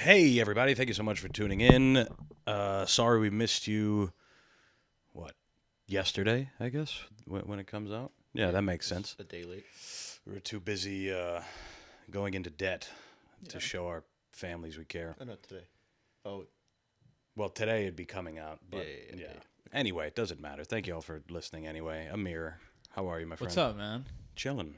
Hey, everybody. Thank you so much for tuning in. Sorry we missed you, yesterday, I guess, when it comes out? Yeah, that makes sense. A day late. We were too busy going into debt to show our families we care. Oh, not today. Oh. Well, today it'd be coming out, but Yeah. Anyway, it doesn't matter. Thank you all for listening anyway. Aamir, how are you, my friend? What's up, man? Chilling.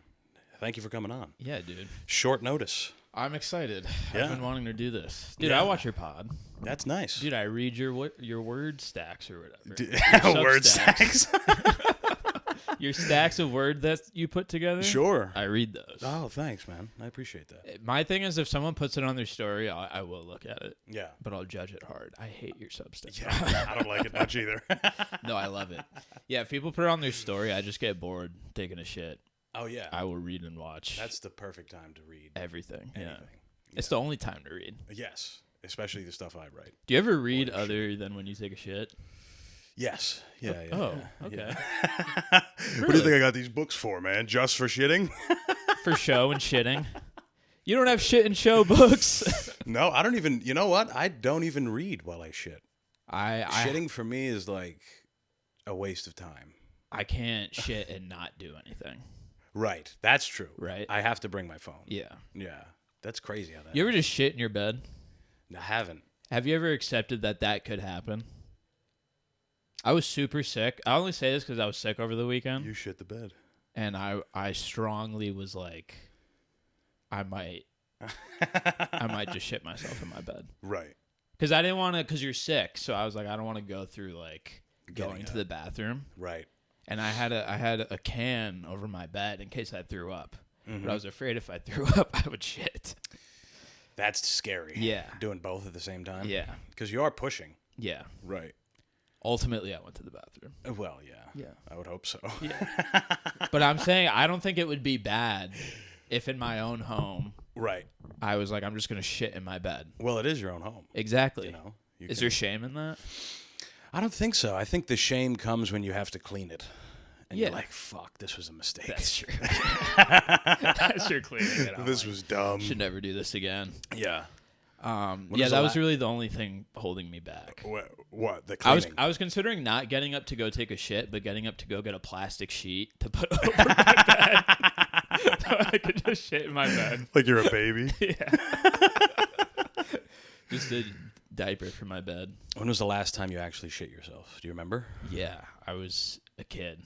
Thank you for coming on. Yeah, dude. Short notice. I'm excited. Yeah. I've been wanting to do this. Dude, Yeah. I watch your pod. That's nice. Dude, I read your word stacks or whatever. Word stacks. Your stacks of word that you put together? Sure. I read those. Oh, thanks, man. I appreciate that. My thing is if someone puts it on their story, I will look at it. Yeah. But I'll judge it hard. I hate your substance. Yeah, I don't like it much either. No, I love it. Yeah, if people put it on their story, I just get bored taking a shit. Oh, yeah. I will read and watch. That's the perfect time to read everything. anything. Yeah. It's the only time to read. Yes, especially the stuff I write. Do you ever read other than when you take a shit? Yes. Yeah. Oh, okay. Yeah. What do you think I got these books for, man? Just for shitting? For show and shitting. You don't have shit and show books. No, I don't even. You know what? I don't even read while I shit. Shitting Shitting for me is like a waste of time. I can't shit and not do anything. Right. That's true. Right. I have to bring my phone. Yeah. Yeah. That's crazy how that. You ever just shit in your bed? I haven't. Have you ever accepted that could happen? I was super sick. I only say this because I was sick over the weekend. You shit the bed. And I strongly was like, I might just shit myself in my bed. Right. Because I didn't want to, because you're sick. So I was like, I don't want to go through like going to the bathroom. Right. And I had a can over my bed in case I threw up. Mm-hmm. But I was afraid if I threw up, I would shit. That's scary. Yeah. Doing both at the same time? Yeah. Because you are pushing. Yeah. Right. Ultimately, I went to the bathroom. Well, yeah. Yeah. I would hope so. Yeah. But I'm saying I don't think it would be bad if in my own home, Right. I was like, I'm just going to shit in my bed. Well, it is your own home. Exactly. You know? Is there shame in that? I don't think so. I think the shame comes when you have to clean it. And Yeah. you're like, fuck, this was a mistake. That's true. That's your cleaning it. This was dumb. Should never do this again. Yeah. Yeah, that was really the only thing holding me back. What? The cleaning? I was considering not getting up to go take a shit, but getting up to go get a plastic sheet to put over my bed so I could just shit in my bed. Like you're a baby? Yeah. Just a diaper for my bed. When was the last time you actually shit yourself? Do you remember? Yeah, I was a kid.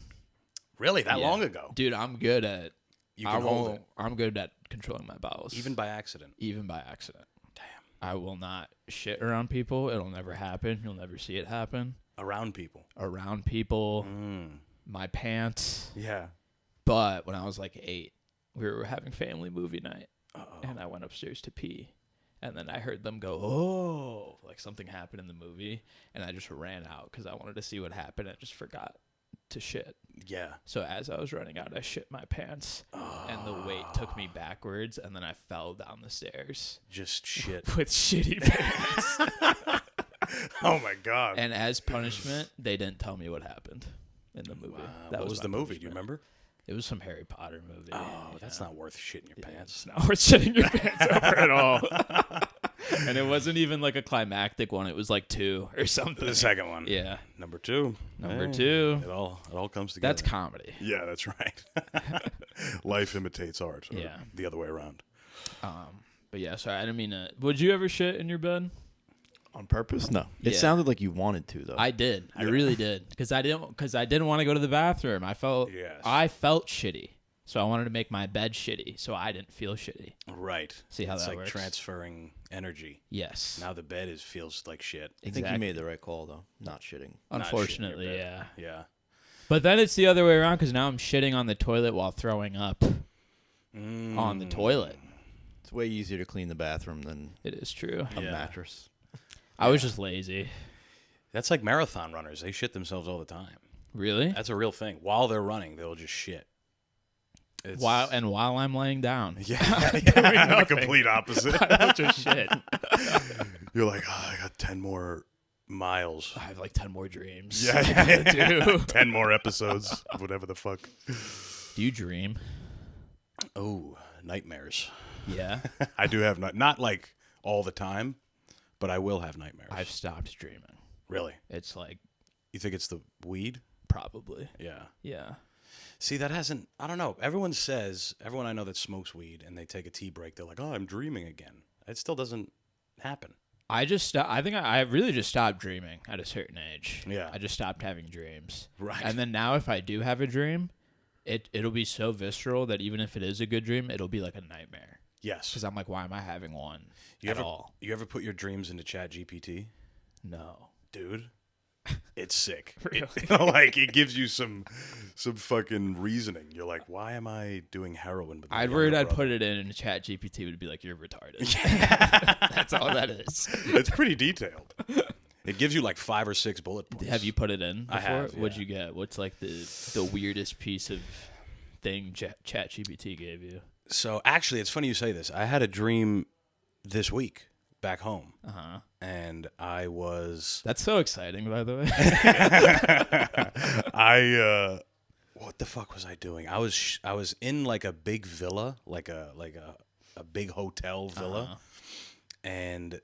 Really? That Yeah. long ago? Dude, I'm good at You can hold it. I'm good at controlling my bowels. Even by accident? Even by accident. Damn. I will not shit around people. It'll never happen. You'll never see it happen. Around people? Around people. Mm. My pants. Yeah. But when I was like 8, we were having family movie night. Uh-oh. And I went upstairs to pee. And then I heard them go, oh, like something happened in the movie. And I just ran out because I wanted to see what happened. I just forgot to shit. Yeah. So as I was running out, I shit my pants. And the weight took me backwards. And then I fell down the stairs. Just shit. With shitty pants. Oh, my God. And as punishment, they didn't tell me what happened in the movie. What was my the movie? Do you punishment. remember? It was some Harry Potter movie. Oh, that's not worth shitting your pants. It's not worth shitting your pants over at all. And it wasn't even like a climactic one. It was like 2 or something. The second one. Yeah. Number 2. Number 2. It all comes together. That's comedy. Yeah, that's right. Life imitates art. Or Yeah. The other way around. But yeah, sorry, I didn't mean to. Would you ever shit in your bed? On purpose? No. It Yeah. sounded like you wanted to, though. I did. I really did. Because I didn't want to go to the bathroom. I felt shitty. So I wanted to make my bed shitty, so I didn't feel shitty. Right. See how it's that like works? transferring energy. Yes. Now the bed feels like shit. I think you made the right call, though. Not shitting. Unfortunately, Not shitting your yeah. bed. Yeah. But then it's the other way around because now I'm shitting on the toilet while throwing up on the toilet. It's way easier to clean the bathroom than It is true. a Yeah. mattress. I was just lazy. That's like marathon runners. They shit themselves all the time. Really? That's a real thing. While they're running, they'll just shit. It's, While I'm laying down. Yeah, the complete opposite. I don't just shit. You're like, I got 10 more miles. I have like 10 more dreams. Yeah, do. 10 more episodes, whatever the fuck. Do you dream? Oh, nightmares. Yeah. I do have not like all the time, but I will have nightmares. I've stopped dreaming. Really? It's like You think it's the weed? probably. Yeah. Yeah. See, that hasn't. I don't know. Everyone I know that smokes weed and they take a tea break, they're like, "Oh, I'm dreaming again." It still doesn't happen. I think I really just stopped dreaming at a certain age. Yeah. I just stopped having dreams. Right. And then now if I do have a dream, it'll be so visceral that even if it is a good dream, it'll be like a nightmare. Yes. Because I'm like, why am I having one all? You ever put your dreams into Chat GPT? No. Dude, it's sick. Really? Like, it gives you some fucking reasoning. You're like, why am I doing heroin with my I'd younger worried I'd brother? put it in and Chat GPT would be like, you're retarded. That's all that is. It's pretty detailed. It gives you like 5 or 6 bullet points. Have you put it in before? I have, What'd yeah. you get? What's like the weirdest piece of thing Chat GPT gave you? So actually, it's funny you say this. I had a dream this week back home, and I was. That's so exciting, by the way. What the fuck was I doing? I was in like a big villa, like a big hotel villa, and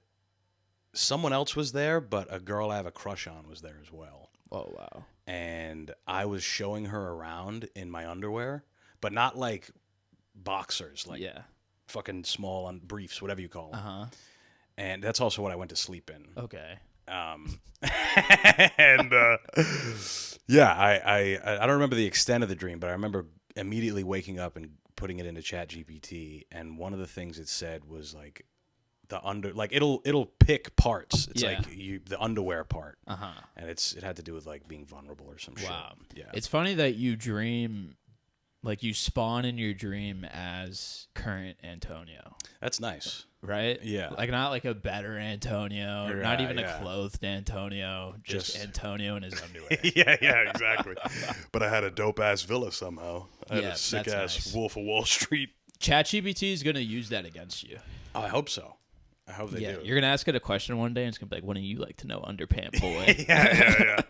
someone else was there, but a girl I have a crush on was there as well. Oh wow. And I was showing her around in my underwear, but not like boxers, like fucking small on briefs, whatever you call them. And that's also what I went to sleep in. Okay. And yeah, I don't remember the extent of the dream, but I remember immediately waking up and putting it into Chat GPT, and one of the things it said was like it'll pick parts. It's like the underwear part, and it had to do with like being vulnerable or some shit. Wow. Yeah, It's funny that you dream, like you spawn in your dream as current Antonio. that's nice. Right? Yeah. Like not like a better Antonio, not even yeah. a clothed Antonio, just Antonio in his underwear. yeah, exactly. But I had a dope ass villa somehow. I had Yeah, a sick ass that's nice. Wolf of Wall Street. ChatGPT is gonna use that against you. Oh, I hope so. I hope they do. You're gonna ask it a question one day, and it's gonna be like, "When do you like to know, underpant boy?" yeah.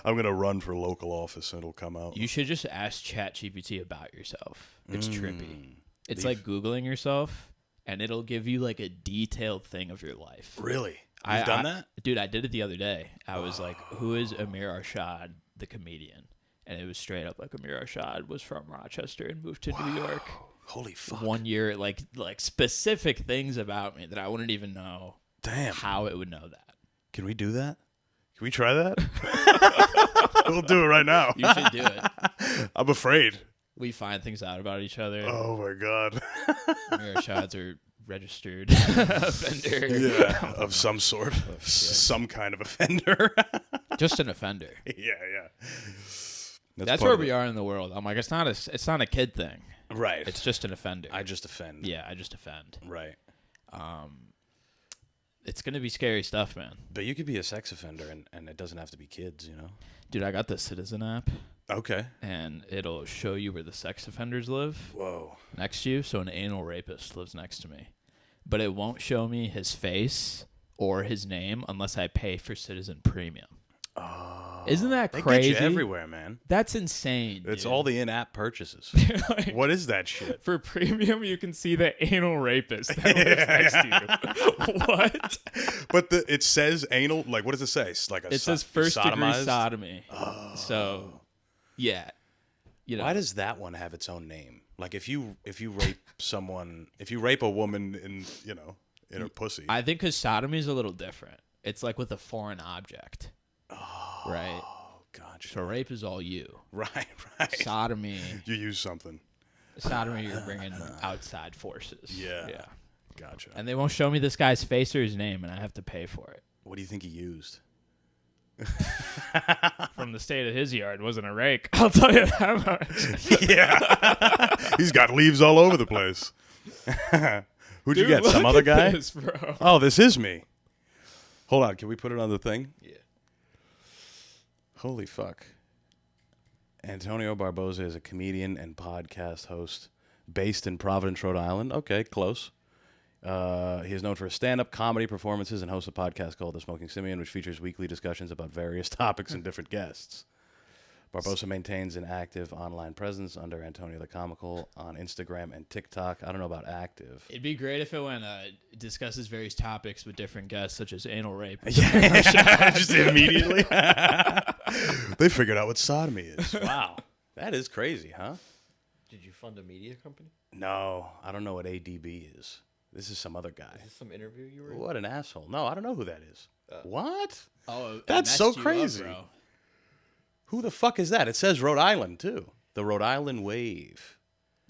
I'm gonna run for local office, and it'll come out. You should just ask ChatGPT about yourself. It's trippy. It's like Googling yourself, and it'll give you like a detailed thing of your life. Really? You've done that? Dude, I did it the other day. I was like, who is Aamir Arshad, the comedian? And it was straight up like Aamir Arshad was from Rochester and moved to New York. Holy fuck. 1 year, like specific things about me that I wouldn't even know. Damn. How it would know that. Can we do that? Can we try that? We'll do it right now. You should do it. I'm afraid. We find things out about each other. Oh my god. Aamir Arshads are registered offender. Yeah, of some sort. Some kind of offender. Just an offender. yeah. That's where we are in the world. I'm like, it's not a kid thing. Right. It's just an offender. I just offend. Yeah, I just offend. Right. It's gonna be scary stuff, man. But you could be a sex offender and it doesn't have to be kids, you know? Dude, I got the Citizen app, Okay. and it'll show you where the sex offenders live Whoa. next to you. So an anal rapist lives next to me. But it won't show me his face or his name unless I pay for Citizen Premium. Oh. Isn't that They crazy? get you everywhere, man. That's insane. It's dude. all the in-app purchases. Like, What is that shit? for premium, you can see the anal rapist that lives next to you. What? But it says anal. Like, what does it say? It's like It says first degree sodomized? sodomy. Oh. So, yeah. You know, Why does that one have its own name? Like, if you rape someone, if you rape a woman in her pussy. I think because sodomy is a little different. It's like with a foreign object. Oh. Right? Oh, gotcha. So rape is all you. Right. Sodomy, You use something. you're bringing outside forces. Yeah. Yeah. Gotcha. And they won't show me this guy's face or his name, and I have to pay for it. What do you think he used? From the state of his yard, wasn't a rake. I'll tell you that much. Yeah. He's got leaves all over the place. Who'd you Dude, get? Some look other at guy? this, bro. Oh, this is me. Hold on. Can we put it on the thing? Yeah. Holy fuck. Antonio Barboza is a comedian and podcast host based in Providence, Rhode Island. Okay, close. He is known for stand-up comedy performances and hosts a podcast called The Smoking Simian, which features weekly discussions about various topics and different guests. Barbosa maintains an active online presence under Antonio the Comical on Instagram and TikTok. I don't know about active. It'd be great if it went discusses various topics with different guests, such as anal rape. Yeah, just immediately. They figured out what sodomy is. Wow. That is crazy, huh? Did you fund a media company? No, I don't know what ADB is. This is some other guy. Is this some interview you were in? What an asshole. No, I don't know who that is. What? Oh, it That's so messed you up, crazy. bro. Who the fuck is that? It says Rhode Island, too. The Rhode Island Wave.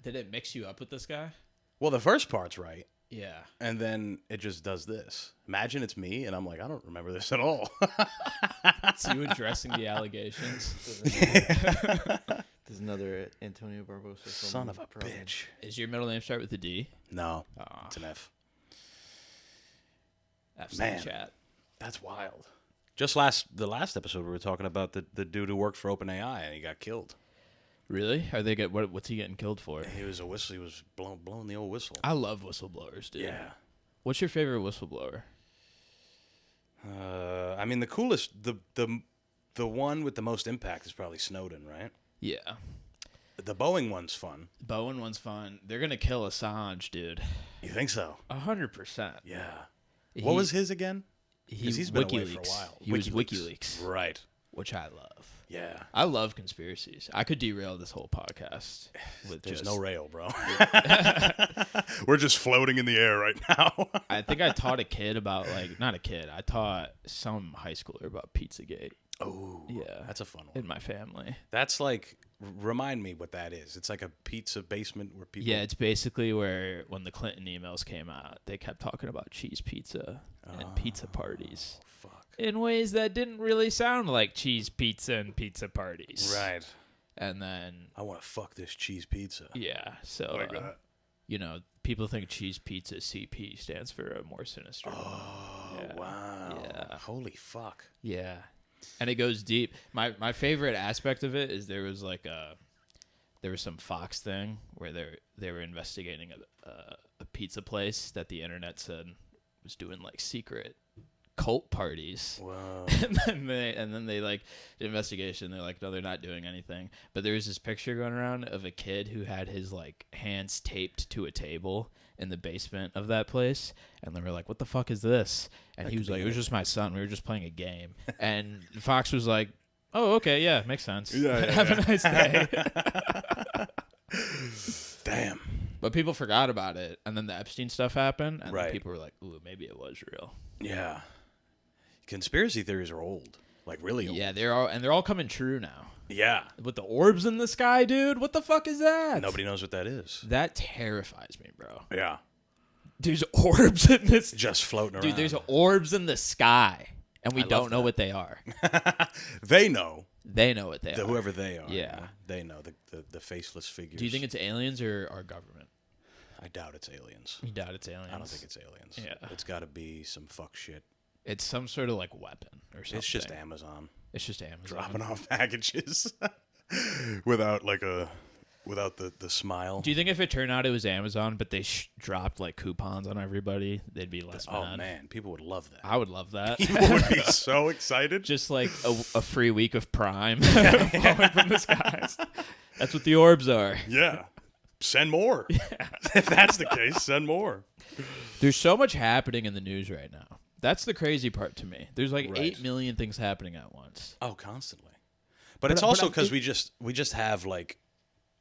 Did it mix you up with this guy? Well, the first part's right. Yeah. And then it just does this. Imagine it's me, and I'm like, I don't remember this at all. It's you addressing the allegations. There's another Antonio Barbosa. Son of a bitch. Is your middle name start with a D? No, Aw. it's an F. F's Man. in the chat. That's wild. Just the last episode, we were talking about the dude who worked for OpenAI, and he got killed. Really? What's he getting killed for? He was He was blowing the old whistle. I love whistleblowers, dude. Yeah. What's your favorite whistleblower? I mean, the coolest, the one with the most impact is probably Snowden, right? Yeah. The Boeing one's fun. Bowen one's fun. They're gonna kill Assange, dude. You think so? 100%. Yeah. What was his again? He's been WikiLeaks. away for a while. He was WikiLeaks, Right. which I love. Yeah. I love conspiracies. I could derail this whole podcast with There's just no rail, bro. We're just floating in the air right now. I think I taught a kid about not a kid. I taught some high schooler about Pizzagate. Oh, Yeah. That's a fun one. In my family. That's like, remind me what that is. It's like a pizza basement where people. Yeah, it's basically where when the Clinton emails came out, they kept talking about cheese pizza and pizza parties Fuck. in ways that didn't really sound like cheese pizza and pizza parties. Right. And then, I want to fuck this cheese pizza. yeah, so, Like that. people think cheese pizza CP stands for a more sinister one. Oh, Yeah. wow. Yeah. Holy fuck. Yeah. And it goes deep. My favorite aspect of it is there was some Fox thing where they were investigating a pizza place that the internet said was doing like secret cult parties. Whoa. And then they like the investigation. They're like, no, they're not doing anything. But there was this picture going around of a kid who had his like hands taped to a table in the basement of that place, and they were like, what the fuck is this? And he was like, it was just my son, we were just playing a game. And Fox was like, oh, okay, yeah, makes sense. Yeah, Have a nice day. Damn. But people forgot about it, and then the Epstein stuff happened, and Right. then people were like, ooh, maybe it was real. Yeah. Conspiracy theories are old. Like, really old. Yeah, they're all coming true now. Yeah. With the orbs in the sky, dude, what the fuck is that? Nobody knows what that is. That terrifies me, bro. Yeah. There's orbs in this. Just floating around. Dude, there's orbs in the sky, and we I love don't know that. what they are. They know. They know what they are. Whoever they are. Yeah. You know? They know. The faceless figures. Do you think it's aliens or our government? I doubt it's aliens. You doubt it's aliens? I don't think it's aliens. Yeah. It's got to be some fuck shit. It's some sort of like weapon or something. It's just Amazon It's just Amazon. dropping off packages without the smile. Do you think if it turned out it was Amazon, but they dropped like coupons on everybody, they'd be less Oh mad? man, people would love that. I would love that. People would be so excited. Just like a free week of Prime falling from the skies. That's what the orbs are. Yeah. Send more. If that's the case, send more. There's so much happening in the news right now. That's the crazy part to me. There's like Right. 8 million things happening at once. Oh, constantly. But it's but also I because think- we just have like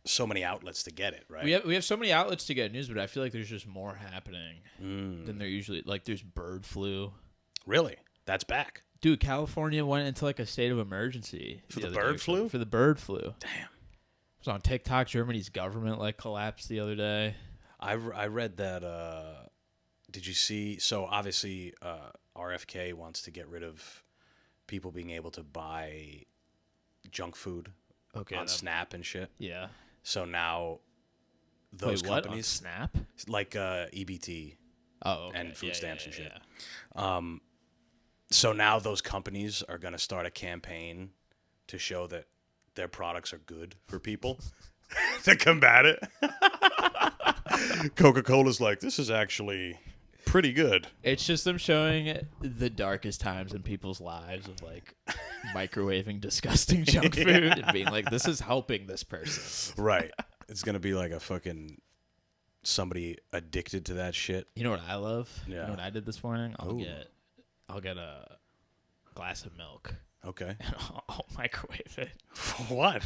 so many outlets to get it, right? We have so many outlets to get news, but I feel like there's just more happening than there usually. Like there's bird flu. Really? That's back. Dude, California went into like a state of emergency For the other day bird or flu? something. For the bird flu. Damn. It was on TikTok. Germany's government like collapsed the other day. I read that. Did you see? So obviously, RFK wants to get rid of people being able to buy junk food on Snap and shit. Yeah. So now those Wait, what? On companies, Snap? like EBT Oh, okay. and food Yeah, stamps yeah, and shit. yeah. So now those companies are going to start a campaign to show that their products are good for people to combat it. Coca-Cola's like, this is actually pretty good. It's just them showing the darkest times in people's lives of like microwaving disgusting junk food and being like, this is helping this person. Right. It's gonna be like a fucking somebody addicted to that shit. You know what I love? Yeah. You know what I did this morning? Ooh. I'll get a glass of milk Okay. and I'll microwave it. What?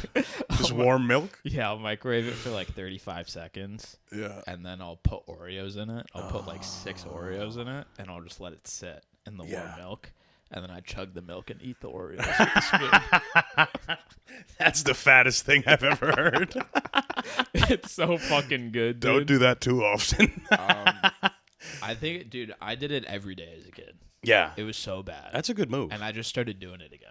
Just warm milk? Yeah, I'll microwave it for like 35 seconds. Yeah. And then I'll put Oreos in it. I'll put like 6 Oreos in it, and I'll just let it sit in the warm milk. And then I chug the milk and eat the Oreos with the spoon. That's the fattest thing I've ever heard. It's so fucking good, dude. Don't do that too often. I think, dude, I did it every day as a kid. Yeah. It was so bad. That's a good move. And I just started doing it again.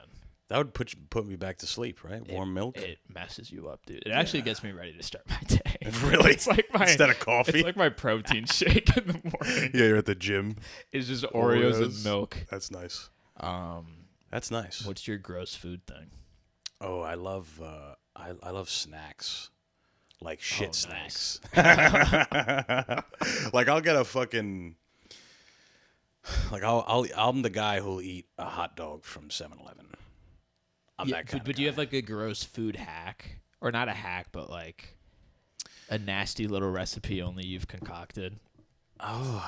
That would put me back to sleep, right? Warm milk? It messes you up, dude. It actually gets me ready to start my day. Really? It's like my Instead of coffee? It's like my protein shake in the morning. Yeah, you're at the gym. It's just Oreos and milk. That's nice. That's nice. What's your gross food thing? Oh, I love I love snacks. Like shit snacks. Like I'll get a fucking like I'm the guy who'll eat a hot dog from 7-Eleven. I'm that kind but do you have like a gross food hack? Or not a hack, but like a nasty little recipe only you've concocted? Oh,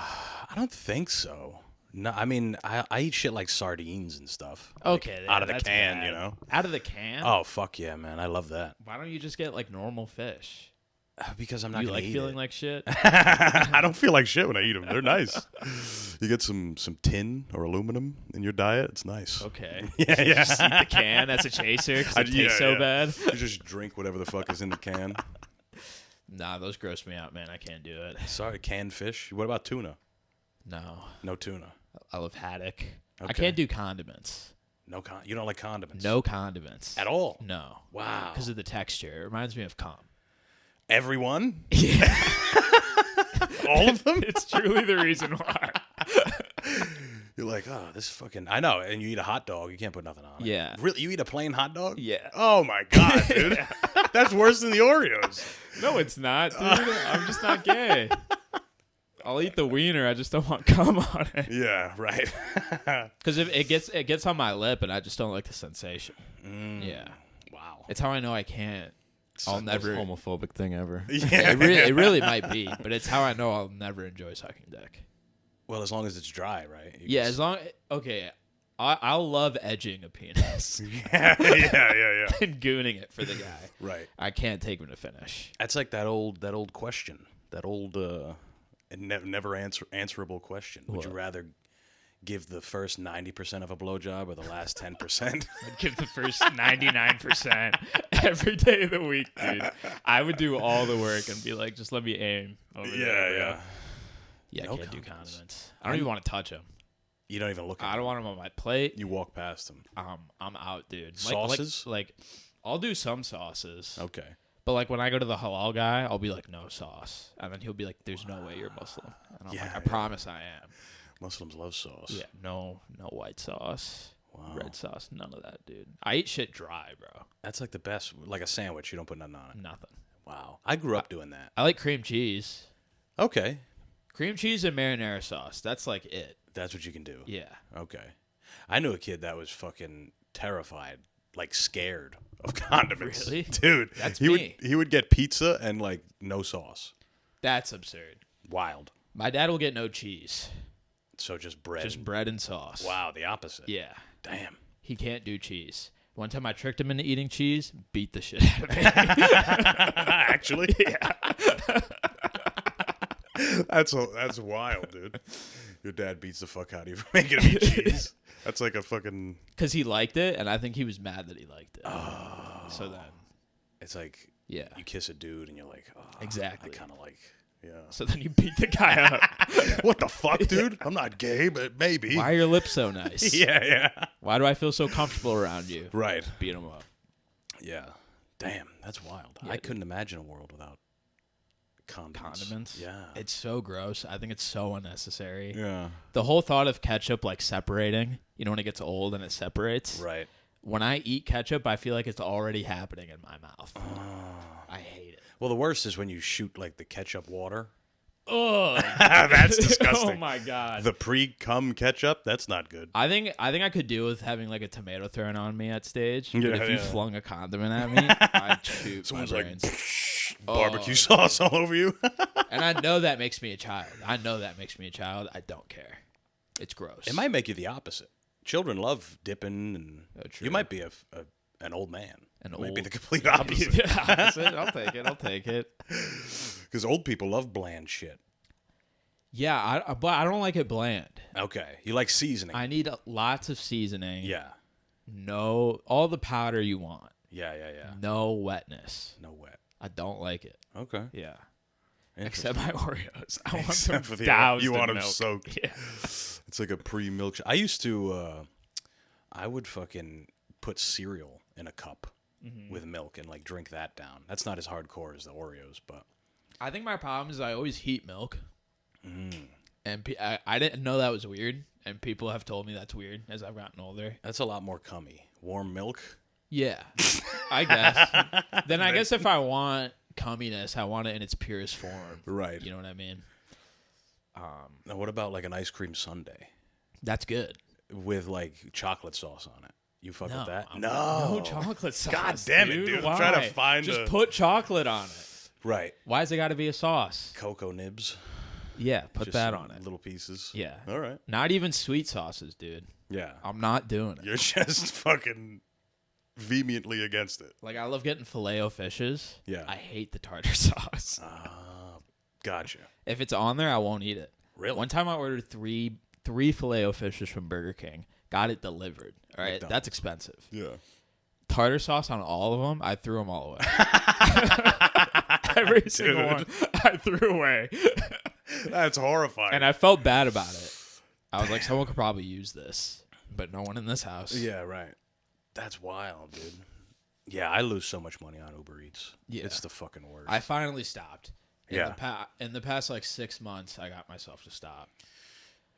I don't think so. No, I mean I eat shit like sardines and stuff. Okay, Like, out of the that's can, bad. you know. Out of the can? Oh fuck yeah, man! I love that. Why don't you just get like normal fish? Because I'm not You gonna like eat feeling it. like shit? I don't feel like shit when I eat them. They're nice. You get some tin or aluminum in your diet. It's nice. Okay. Yeah, You yeah. just eat the can as a chaser because it Yeah, tastes so yeah. bad. You just drink whatever the fuck is in the can. Nah, those gross me out, man. I can't do it. Sorry, canned fish. What about tuna? No. No tuna. I love haddock. I Okay. can't do condiments. You don't like condiments? No condiments. At all? No. Wow. Because of the texture. It reminds me of cum. Everyone? Yeah. All of them? It's truly the reason why. You're like, oh, this fucking. I know. And you eat a hot dog, you can't put nothing on it. Yeah. Really? You eat a plain hot dog? Yeah. Oh my god, dude. That's worse than the Oreos. No, it's not, dude. I'm just not gay. I'll eat the wiener. I just don't want cum on it. Yeah, right. Because if it gets on my lip, and I just don't like the sensation. Yeah. Wow. It's how I know I can't. I'll never. Homophobic thing ever. Yeah. It really might be, but it's how I know I'll never enjoy sucking dick. Well, as long as it's dry, right? You Yeah, can as long. Okay, I'll love edging a penis yeah, yeah. and gooning it for the guy. Right. I can't take him to finish. That's like that old question. That old never answerable question. Would you What? rather give the first 90% of a blowjob or the last 10%? I'd give the first 99% every day of the week, dude. I would do all the work and be like, just let me aim over there, bro. Yeah, No I can't do condiments. condiments. I don't even want to touch them. You don't even look at I don't want them on my plate. You walk past them. I'm out, dude. Sauces? Like, I'll do some sauces. Okay. But like when I go to the halal guy, I'll be like, no sauce, and then he'll be like, "There's no way you're Muslim," and I'm Yeah, like, "I yeah. promise I am." Muslims love sauce. Yeah, no white sauce, Wow. red sauce, none of that, dude. I eat shit dry, bro. That's like the best. Like a sandwich, you don't put nothing on it. Nothing. Wow. I grew up doing that. I like cream cheese, Okay. cream cheese and marinara sauce. That's like it. That's what you can do. Yeah. Okay. I knew a kid that was fucking terrified, like scared of condiments. Really? Dude, That's he me. would get pizza and like no sauce. That's absurd. Wild. My dad will get no cheese, So just bread. just bread and sauce. Wow, the opposite. Yeah. Damn. He can't do cheese. One time I tricked him into eating cheese, beat the shit out of me. Actually? Yeah. That's wild, dude. Your dad beats the fuck out of you for making him eat cheese. That's like a fucking. Because he liked it, and I think he was mad that he liked it. So then, It's like yeah. you kiss a dude and you're like, oh, Exactly. I kind of like, yeah. So then you beat the guy up. What the fuck, dude? I'm not gay, but maybe. Why are your lips so nice? Yeah. Why do I feel so comfortable around you? Right. Beat him up. Yeah. Damn, that's wild. Yeah, I couldn't imagine a world without condiments. Yeah. It's so gross. I think it's so unnecessary. Yeah. The whole thought of ketchup like separating, you know, when it gets old and it separates. Right. When I eat ketchup, I feel like it's already happening in my mouth. I hate it. Well, the worst is when you shoot like the ketchup water Oh, That's disgusting. Oh my god. The pre-cum ketchup, that's not good. I think I could deal with having like a tomato thrown on me at stage. But Yeah, if you yeah. flung a condiment at me, I'd shoot Someone's my like, brains. barbecue Oh, sauce all over you. And I know that makes me a child. I I don't care. It's gross. It might make you the opposite. Children love dipping, and Oh, true. you might be an old man. An It might be old- the complete opposite. I'll take it. I'll take it. Because old people love bland shit. Yeah, but I don't like it bland. Okay, you like seasoning. I need lots of seasoning. Yeah, No, all the powder you want. yeah. No wetness. No wet. I don't like it. Okay. Yeah. Interesting. Except my Oreos. I want Except them for the- doused you want in them milk. soaked. Yeah. It's like a pre-milk. I used to. I would fucking put cereal in a cup with milk and like drink that down. That's not as hardcore as the Oreos, but I think my problem is I always heat milk. And I didn't know that was weird. And people have told me that's weird as I've gotten older. that's a lot more cummy. Warm milk. Yeah. I guess. Then I guess if I want cumminess, I want it in its purest form. Right. You know what I mean? Now, what about like an ice cream sundae That's good. with like chocolate sauce on it? You fuck with that? No chocolate sauce. God damn it, dude. I'm Why? trying to find Just a- put chocolate on it. Right. Why has it got to be a sauce? Cocoa nibs. Yeah, put Just that some on it. Little pieces. Yeah. All right. Not even sweet sauces, dude. Yeah. I'm not doing it. You're just fucking vehemently against it. Like, I love getting filet-o fishes. Yeah. I hate the tartar sauce. Gotcha. If it's on there, I won't eat it. Really? One time I ordered three filet-o fishes from Burger King. Got it delivered. All right, McDonald's. that's expensive. Yeah. Tartar sauce on all of them, I threw them all away. Every single one I threw away. That's horrifying. And I felt bad about it. I was like, someone could probably use this, but no one in this house. Yeah, right. That's wild, dude. Yeah, I lose so much money on Uber Eats. Yeah. It's the fucking worst. I finally stopped. Yeah. In the past like 6 months, I got myself to stop.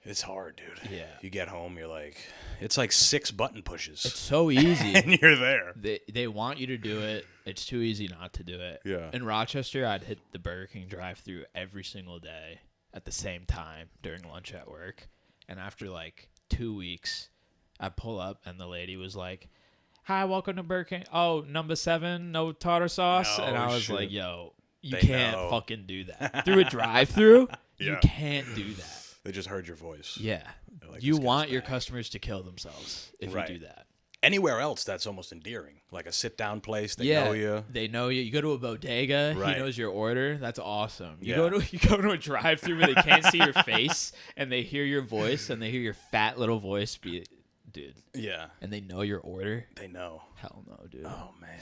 It's hard, dude. Yeah. You get home, you're like, it's like 6 button pushes. It's so easy. and you're there. They want you to do it. It's too easy not to do it. Yeah. In Rochester, I'd hit the Burger King drive-thru every single day at the same time during lunch at work. And after like 2 weeks, I pull up and the lady was like, "Hi, welcome to Burger King. Oh, number 7, no tartar sauce." No and I was shit. like, "Yo, you They can't know. fucking do that through a drive-thru. You Yeah. can't do that." They just heard your voice. Yeah. They're like, You "This guy's want your back." customers to kill themselves if Right. you do that. Anywhere else, that's almost endearing. Like a sit-down place, they Yeah, know you. they know you. You go to a bodega, Right. he knows your order. That's awesome. You Yeah. go to a drive-through where they can't see your face and they hear your voice and they hear your fat little voice, dude, Yeah, and they know your order. they know. Hell no, dude. Oh, man.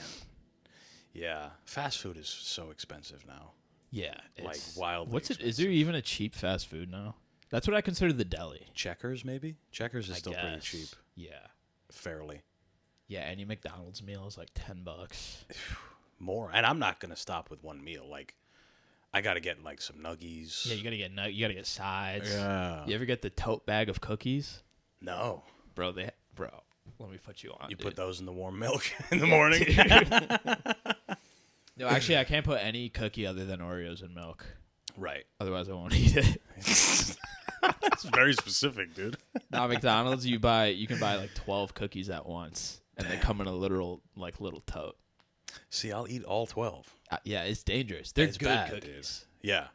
Yeah, fast food is so expensive now. Yeah, Like, it's- wildly What's it? Is there even a cheap fast food now? That's what I consider the deli. Checkers, maybe? Checkers is I still pretty guess. cheap, Yeah, fairly. yeah. Any McDonald's meal is like $10. More. And I'm not going to stop with one meal. Like, I got to get, like, some nuggies. Yeah, you gotta get sides. Yeah. You ever get the tote bag of cookies, No. bro? Let me put you on. You dude. put those in the warm milk in the morning? No, actually, I can't put any cookie other than Oreos in milk. Right. Otherwise, I won't eat it. It's very specific, dude. Now, McDonald's, you can buy like 12 cookies at once, and they come in a literal little tote. See, I'll eat all 12. Yeah, it's dangerous. They're It's good bad, cookies. dude. Yeah.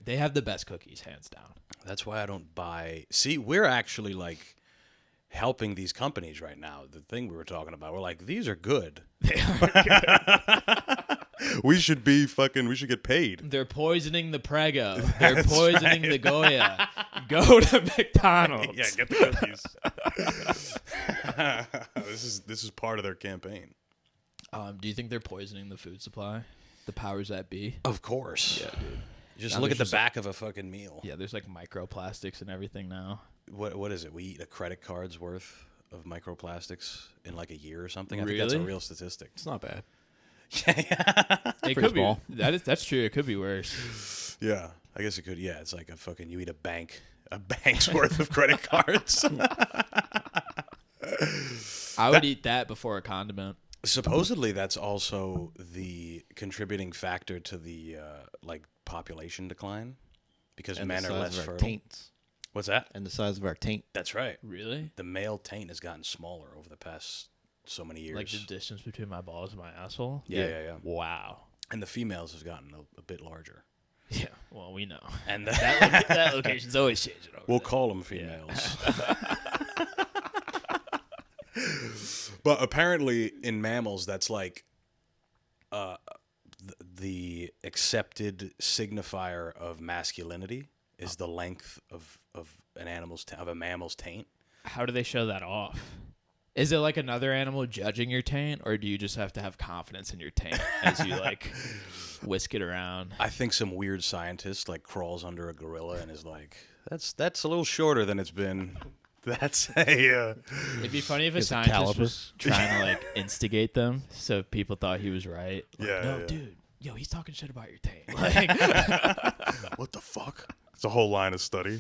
They have the best cookies, hands down. That's why I don't buy. See, we're actually like helping these companies right now. The thing we were talking about, we're like, these are good. They are good. We should get paid. They're poisoning the Prego. They're poisoning the Goya. Go to McDonald's. Yeah, get the cookies. This is part of their campaign. Do you think they're poisoning the food supply? The powers that be? Of course. Yeah, dude. Just Now look there's at the just, back of a fucking meal. Yeah, there's like microplastics and everything now. What is it? We eat a credit card's worth of microplastics in like a year or something. I think that's a Really? real statistic. It's not bad. It pretty could small. be. That's true. It could be worse. Yeah, I guess it could. Yeah, it's like you eat a bank's worth of credit cards. I would eat that before a condiment. Supposedly, that's also the contributing factor to the like population decline because And men the are size less of our fertile. taints. What's that? And the size of our taint. That's right. Really? The male taint has gotten smaller over the past so many years. Like the distance between my balls and my asshole? Yeah. Wow. And the females have gotten a bit larger. Yeah, well, we know. And That location's always changing over we'll there. call them females. But apparently in mammals, that's like the accepted signifier of masculinity is the length of an animal's of a mammal's taint. How do they show that off? Is it like another animal judging your taint, or do you just have to have confidence in your taint as you like whisk it around? I think some weird scientist like crawls under a gorilla and is like, "That's a little shorter than it's been." That's a. It'd be funny if a It's a scientist caliber. was trying to like instigate them, so people thought he was right. Like, Yeah, no, yeah. dude, yo, he's talking shit about your taint. Like, What the fuck? It's a whole line of study.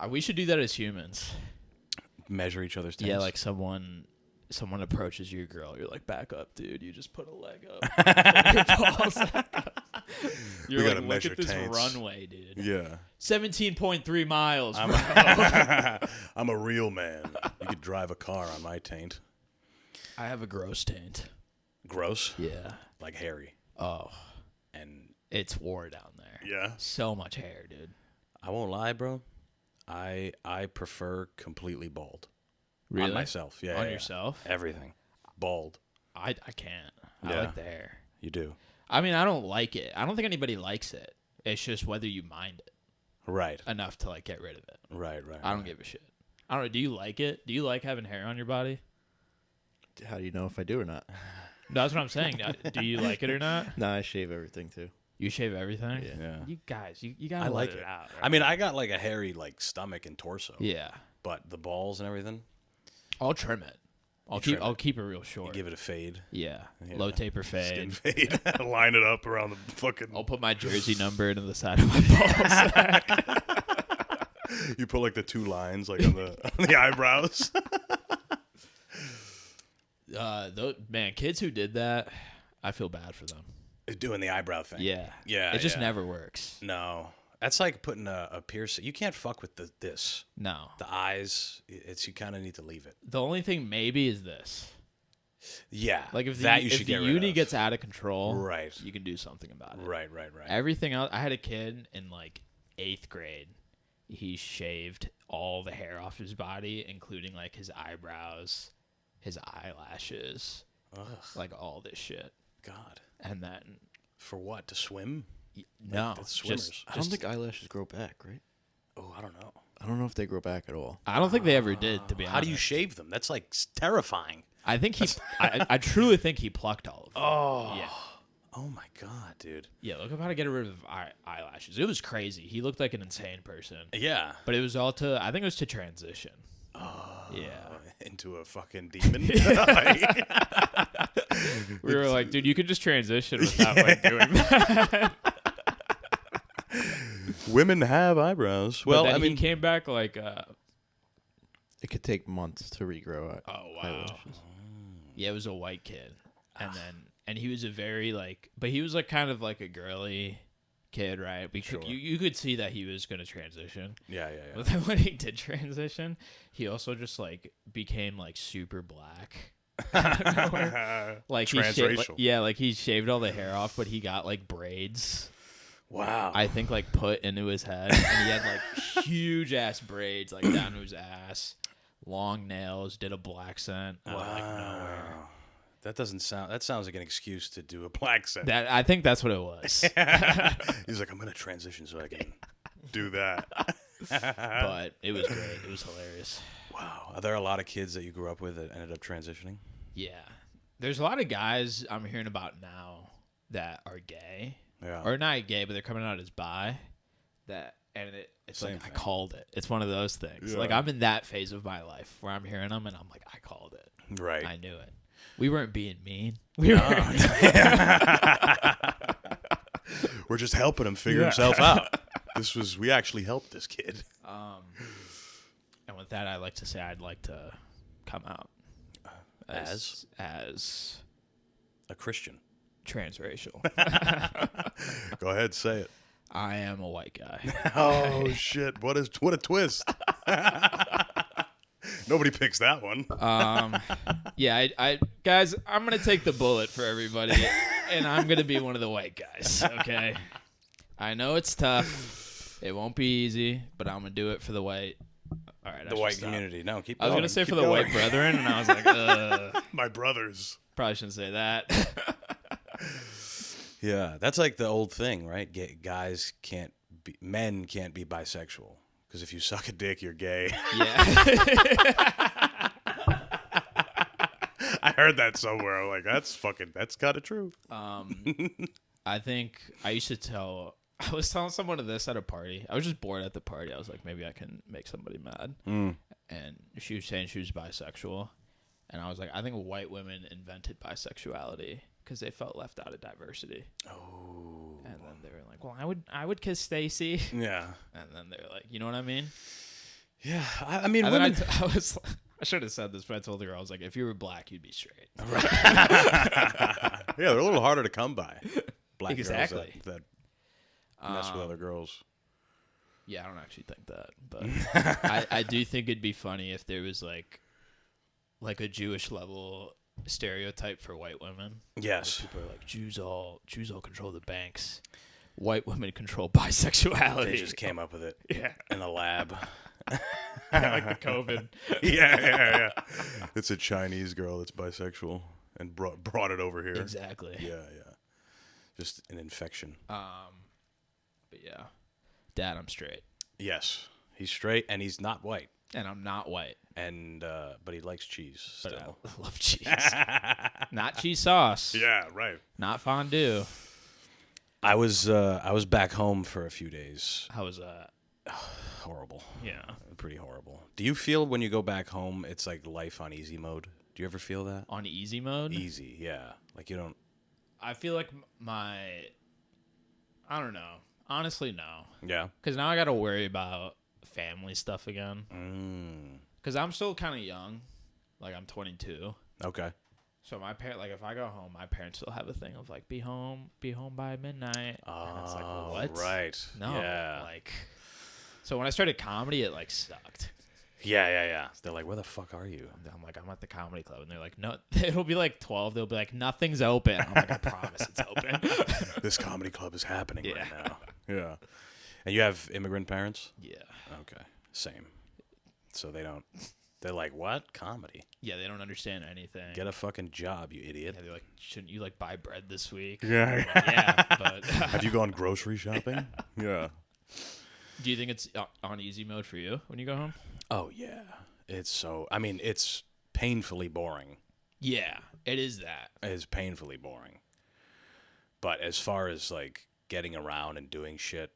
we should do that as humans. Measure each other's taints. Yeah, like someone approaches your girl, you're like, back up, dude. You just put a leg up. Put your balls back up. You're We like, gotta look measure at this taints." runway, dude. Yeah. 17.3 miles. I'm bro. I'm a real man. You could drive a car on my taint. I have a gross taint. Gross. Yeah. Like hairy. Oh, And it's war down there. yeah. So much hair, dude. I won't lie, bro. I prefer completely bald. Really? On myself. Yeah. On yeah. yourself? Everything. Bald. I can't. I Yeah. like the hair. You do. I mean, I don't like it. I don't think anybody likes it. It's just whether you mind it Right. enough to like get rid of it. Right. I don't give a shit. I don't know. Do you like it? Do you like having hair on your body? How do you know if I do or not? No, that's what I'm saying. Do you like it or not? No, I shave everything too. You shave everything? Yeah. Yeah. You guys, you gotta I let like it it. out. I mean, I got like a hairy like stomach and torso. yeah. But the balls and everything, I'll trim it. You trim I'll it. keep it real you short. give it a fade. Yeah. Yeah. Low taper Skin fade. fade. Line it up around the fucking. I'll put my jersey number into the side of my balls. You put like the two lines like on the eyebrows. Man, kids who did that, I feel bad for them. Doing the eyebrow thing. Yeah. Yeah. It just yeah. never works. No, that's like putting a piercing. You can't fuck with this. No. The eyes. You kind of need to leave it. The only thing maybe is this. Yeah. Like if that the, you if should the get rid uni of. gets out of control, Right. you can do something about it. Right. Everything else, I had a kid in like 8th grade. He shaved all the hair off his body, including like his eyebrows, his eyelashes, Ugh, like all this shit. God. And then For what? To swim? no, that's swimmers. just, I don't think eyelashes grow back, right? Oh, I don't know. I don't know if they grow back at all. I don't think they ever did. To be honest, How do you shave them? That's like terrifying. I think he. I truly think he plucked all of them. Oh. Yeah. Oh my God, dude. Yeah, look up how to get rid of eyelashes. It was crazy. He looked like an insane person. Yeah. But it was all to, I think it was to transition. Yeah. Into a fucking demon. We were like, dude, you could just transition without like doing that. Women have eyebrows. Well, Well, I mean, he came back like, It could take months to regrow oh, wow. eyelashes. Yeah, it was a white kid. And he was a very like, but he was like kind of like a girly kid, right? Sure. You could see that he was going to transition. yeah. But then when he did transition, he also just like became like super black. Out of nowhere. Like he shaved, Transracial. like he shaved all the hair off, but he got like braids. Wow. I think like put into his head, and he had like huge ass braids like down to his ass, long nails, did a black scent out of like nowhere. That doesn't sound. That sounds like an excuse to do a black scent. That I think that's what it was. He's like, I'm gonna transition so I can do that. But it was great. It was hilarious. Wow. Are there a lot of kids that you grew up with that ended up transitioning? Yeah, there's a lot of guys I'm hearing about now that are gay. Yeah. Or not gay, but they're coming out as bi. It's Same like thing. I called it. It's one of those things. Yeah. Like I'm in that phase of my life where I'm hearing them and I'm like, I called it. Right. I knew it. We weren't being mean. We were. We're just helping him figure himself out. We actually helped this kid. And with that, I like to say I'd like to come out As as a Christian. transracial. Go ahead, say it. I am a white guy. Oh shit! What a twist! Nobody picks that one. Yeah, I guys, I'm gonna take the bullet for everybody, and I'm gonna be one of the white guys. Okay, I know it's tough. It won't be easy, but I'm gonna do it for the white. All right, The white community. No, keep. I was going. gonna say Keep for the going. white brethren, and I was like, My brothers. probably shouldn't say that. Yeah, that's like the old thing, right? Men can't be bisexual because if you suck a dick, you're gay. Yeah. I heard that somewhere. I'm like, that's kind of true. I think I was telling someone of this at a party. I was just bored at the party. I was like, maybe I can make somebody mad. And she was saying she was bisexual. And I was like, I think white women invented bisexuality because they felt left out of diversity. Oh. And then they were like, well, I would kiss Stacy. Yeah. And then they were like, you know what I mean? Yeah. I mean, And women. then I should have said this, but I told the girl, I was like, if you were black, you'd be straight. Right. Yeah, they're a little harder to come by. Black Exactly. girls that mess with other girls. Yeah, I don't actually think that, but I do think it'd be funny if there was like a Jewish level stereotype for white women. Yes. People are like, Jews all control the banks. White women control bisexuality. They just came up with it. Yeah. In a lab. Like the COVID. Yeah. It's a Chinese girl that's bisexual and brought it over here. Exactly. Yeah. Just an infection. But yeah. Dad, I'm straight. Yes. He's straight and he's not white. And I'm not white. And but he likes cheese But still. I love cheese. Not cheese sauce. Yeah, right. Not fondue. I was back home for a few days. How was that? Horrible. Yeah. Pretty horrible. Do you feel when you go back home it's like life on easy mode? Do you ever feel that? On easy mode? Easy, yeah. Like you don't. I feel like I don't know. Honestly, no. Yeah. Because now I got to worry about family stuff again. Mm. Because I'm still kind of young. Like, I'm 22. Okay. So my parent, like, if I go home, my parents still have a thing of like, be home by midnight. And it's like, what? Right. No. Yeah. Like, so when I started comedy, it like sucked. Yeah. They're like, where the fuck are you? I'm like, I'm at the comedy club, and they're like, no. It'll be like 12. They'll be like, nothing's open. I'm like, I promise it's open. This comedy club is happening Yeah. right now. Yeah. And you have immigrant parents? Yeah. Okay. Same. So they're like, what? Comedy? Yeah, they don't understand anything. Get a fucking job, you idiot. Yeah, they're like, shouldn't you like buy bread this week? Yeah. Yeah, but Have you gone grocery shopping? Yeah. do you think it's on easy mode for you when you go home? Oh, yeah. It's painfully boring. Yeah, it is that. It's painfully boring. But as far as like getting around and doing shit,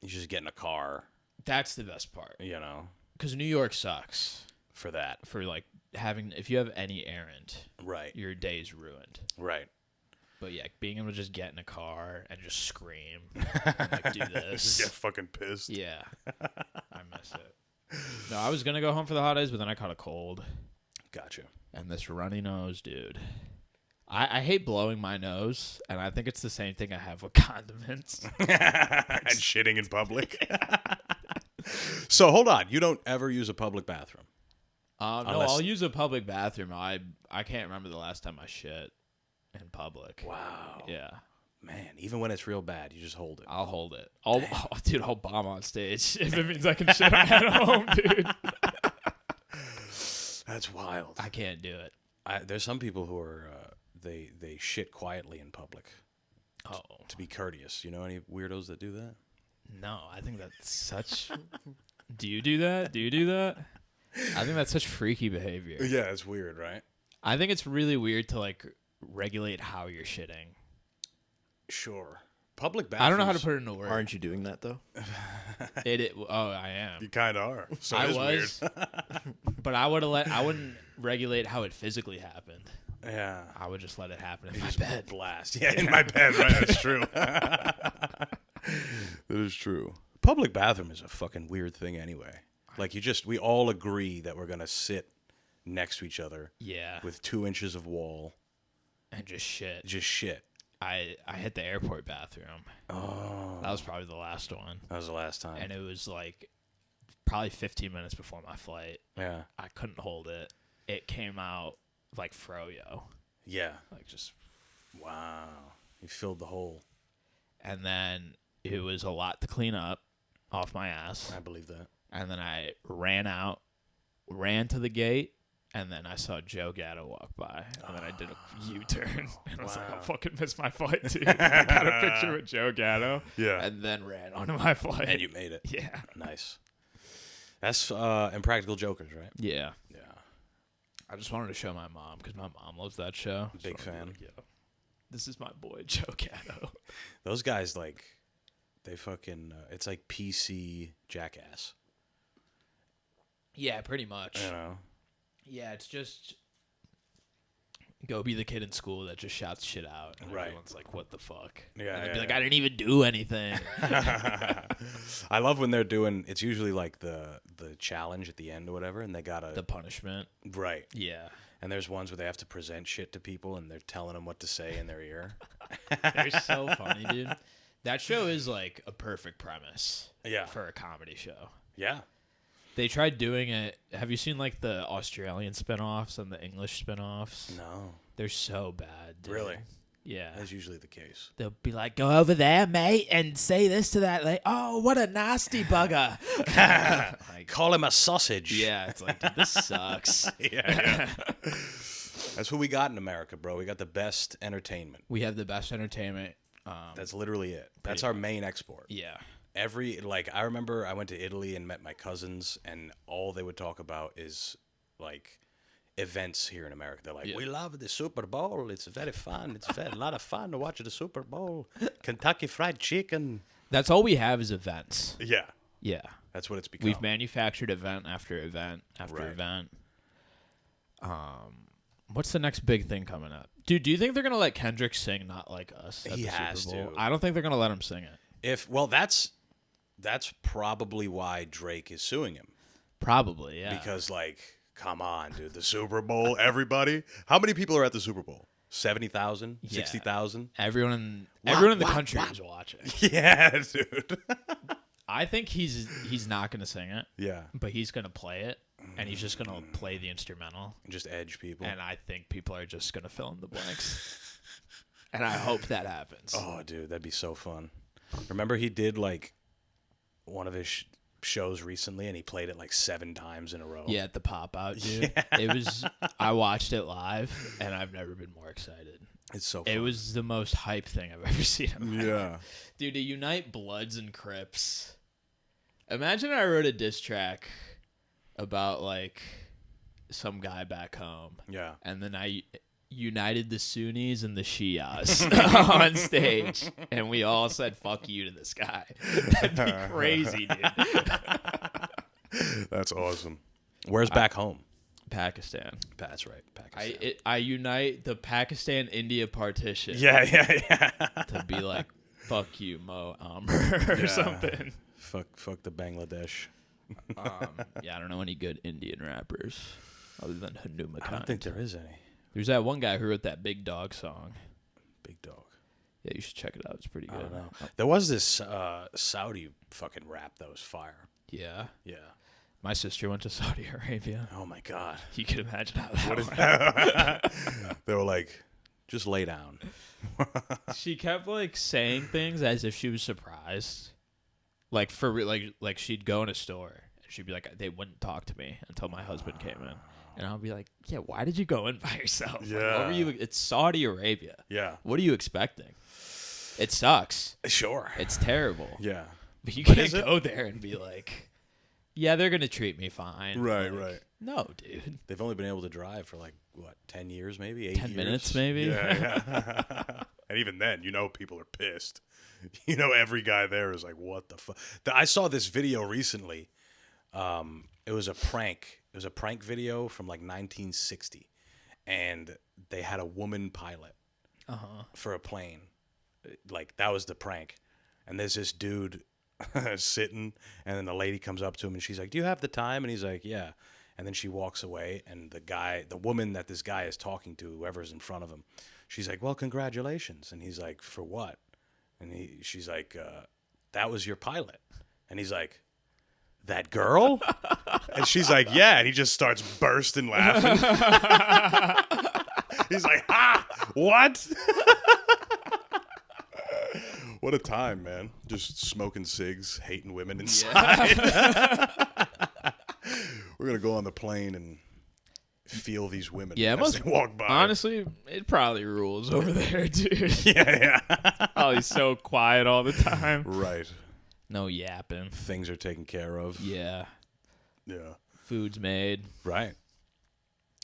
you just get in a car, That's the best part. you know, Because New York sucks for that. for like if you have any errand, Right. your day's ruined. Right. But yeah, being able to just get in a car and just scream, and like do Just get this. fucking pissed. Yeah, I miss it. No, I was gonna go home for the holidays, but then I caught a cold. Gotcha. And this runny nose, dude. I hate blowing my nose, and I think it's the same thing I have with condiments. And shitting in public. So hold on. You don't ever use a public bathroom? No, Unless- I'll use a public bathroom. I can't remember the last time I shit in public. Wow. Yeah, Man, even when it's real bad, you just hold it. I'll hold it. Dude, I'll bomb on stage if it means I can shit at home, dude. That's wild. I can't do it. There's some people who are they shit quietly in public Oh to be courteous. You know any weirdos that do that? no, I think that's such. Do you do that? Do you do that? I think that's such freaky behavior. Yeah, it's weird, right? I think it's really weird to like regulate how you're shitting. Sure. Public bathrooms. I don't know how to put it into words. Aren't you doing that though? I am. You kind of are. So I it is was, weird. but I wouldn't regulate how it physically happened. Yeah. I would just let it happen in You my just bed. blast. Yeah, in my bed, right? That's true. That is true. Public bathroom is a fucking weird thing anyway. Like we all agree that we're going to sit next to each other Yeah, with 2 inches of wall, and just shit. just shit. I hit the airport bathroom. Oh. That was probably the last one. That was the last time. And it was like probably 15 minutes before my flight. Yeah. I couldn't hold it. It came out like froyo. Yeah. Like just. Wow. You filled the hole. And then it was a lot to clean up off my ass. I believe that. And then I ran to the gate, and then I saw Joe Gatto walk by. And then I did a U-turn. And I was like, I'll fucking miss my flight, dude. I got a picture with Joe Gatto. Yeah. And then ran onto my flight. And you made it. Yeah. Nice. That's Impractical Jokers, right? Yeah. Yeah. I just wanted to show my mom, because my mom loves that show. Big Just wanted to fan. be like, yo, this is my boy, Joe Gatto. Those guys, like, they fucking, it's like PC Jackass. Yeah, pretty much. You know? Yeah, it's just go be the kid in school that just shouts shit out. And Right. everyone's like, what the fuck? Yeah, And they'd yeah, be like, yeah. I didn't even do anything. I love when they're doing, it's usually like the challenge at the end or whatever, and they gotta, The punishment. right. Yeah. And there's ones where they have to present shit to people and they're telling them what to say in their ear. They're so funny, dude. That show is like a perfect premise Yeah. for a comedy show. Yeah. They tried doing it. Have you seen like the Australian spinoffs and the English spinoffs? No. They're so bad, dude. Really? Yeah. That's usually the case. They'll be like, go over there, mate, and say this to that. Like, oh, what a nasty bugger. Like, Call him a sausage. yeah, it's like, dude, this sucks. Yeah. That's what we got in America, bro. We got the best entertainment. We have the best entertainment. That's literally it. That's Pretty our main export. Yeah. I remember I went to Italy and met my cousins, and all they would talk about is like events here in America. They're like, Yeah. we love the Super Bowl. It's very fun. It's a lot of fun to watch the Super Bowl. Kentucky Fried Chicken. That's all we have is events. Yeah, Yeah. that's what it's become. We've manufactured event after event after Right. event. What's the next big thing coming up? Dude, do you think they're going to let Kendrick sing Not Like Us at He the has Super Bowl? to. I don't think they're going to let him sing it. That's probably why Drake is suing him. Probably, yeah. Because, like, come on, dude. The Super Bowl, everybody. How many people are at the Super Bowl? 70,000? Yeah. 60,000? everyone in the Wow, country wow. is watching. Yeah, dude. I think he's not going to sing it, Yeah. but he's going to play it, and he's just going to play the instrumental. Just edge people. And I think people are just going to fill in the blanks. And I hope that happens. Oh, dude, that'd be so fun. Remember he did, like, one of his shows recently, and he played it, like, 7 times in a row? Yeah, at the pop-out, dude. It was. I watched it live, and I've never been more excited. It's so fun. It was the most hype thing I've ever seen in my life. Yeah. Dude, to unite Bloods and Crips. Imagine I wrote a diss track about, like, some guy back home. Yeah. And then I united the Sunnis and the Shias on stage. And we all said, fuck you to this guy. That'd be crazy, dude. That's awesome. Where's back home? Pakistan. That's right. Pakistan. I unite the Pakistan-India partition. Yeah. To be like, fuck you, Mo Aamir, or Yeah. something. Fuck the Bangladesh. Yeah, I don't know any good Indian rappers other than Hanuma I don't think there is any. There's that one guy who wrote that Big Dog song. Big dog. Yeah, you should check it out. It's pretty I good. don't know. There was this Saudi fucking rap that was fire. Yeah. Yeah. My sister went to Saudi Arabia. Oh my God. You can imagine how that went. They were like, just lay down. She kept like saying things as if she was surprised. Like like she'd go in a store and she'd be like, they wouldn't talk to me until my husband came in. And I'll be like, yeah, why did you go in by yourself? Like, Yeah. what were you? It's Saudi Arabia. Yeah. What are you expecting? It sucks. Sure. It's terrible. Yeah. But you But can't is it? go there and be like, yeah, they're going to treat me fine. Right, Like, right. No, dude. They've only been able to drive for like, what, 10 years maybe? 8 10 years? minutes maybe? Yeah. And even then, people are pissed. Every guy there is like, what the fuck? I saw this video recently. It was a prank. It was a prank video from like 1960. And they had a woman pilot for a plane. Like, that was the prank. And there's this dude sitting, and then the lady comes up to him, and she's like, do you have the time? And he's like, yeah. And then she walks away, and the woman that this guy is talking to, whoever's in front of him, she's like, well, congratulations. And he's like, for what? And she's like, that was your pilot. And he's like, that girl? And she's like, yeah. And he just starts bursting laughing. He's like, what? What a time, man. Just smoking cigs, hating women inside. We're going to go on the plane and feel these women as they walk by. Honestly, it probably rules over there, dude. Yeah. Probably so quiet all the time. Right. No yapping. Things are taken care of. Yeah. Yeah. Food's made. Right.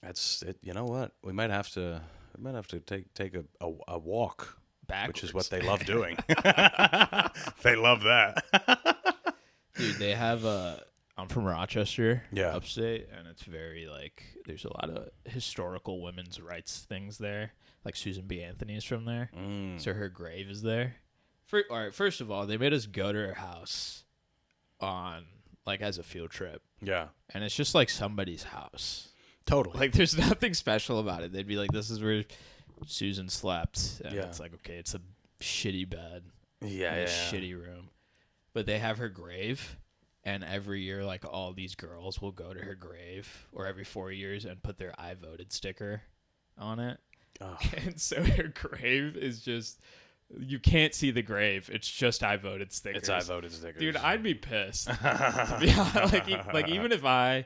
That's it. You know what? We might have to take a walk. Backwards. Which is what they love doing. They love that. Dude, they have I'm from Rochester, Yeah. upstate, and it's very, like, there's a lot of historical women's rights things there. Like, Susan B. Anthony is from there, so her grave is there. All right, first of all, they made us go to her house as a field trip, Yeah. and it's just, like, somebody's house. Totally. Like, there's nothing special about it. They'd be like, this is where Susan slept, and Yeah. it's like, okay, it's a shitty bed. Yeah, in a yeah. shitty room. But they have her grave, and every year, like, all these girls will go to her grave, or every 4 years, and put their I voted sticker on it. Oh. And so her grave is just, you can't see the grave. It's just I voted stickers. It's I voted stickers. Dude, I'd be pissed. To be honest, like, even if I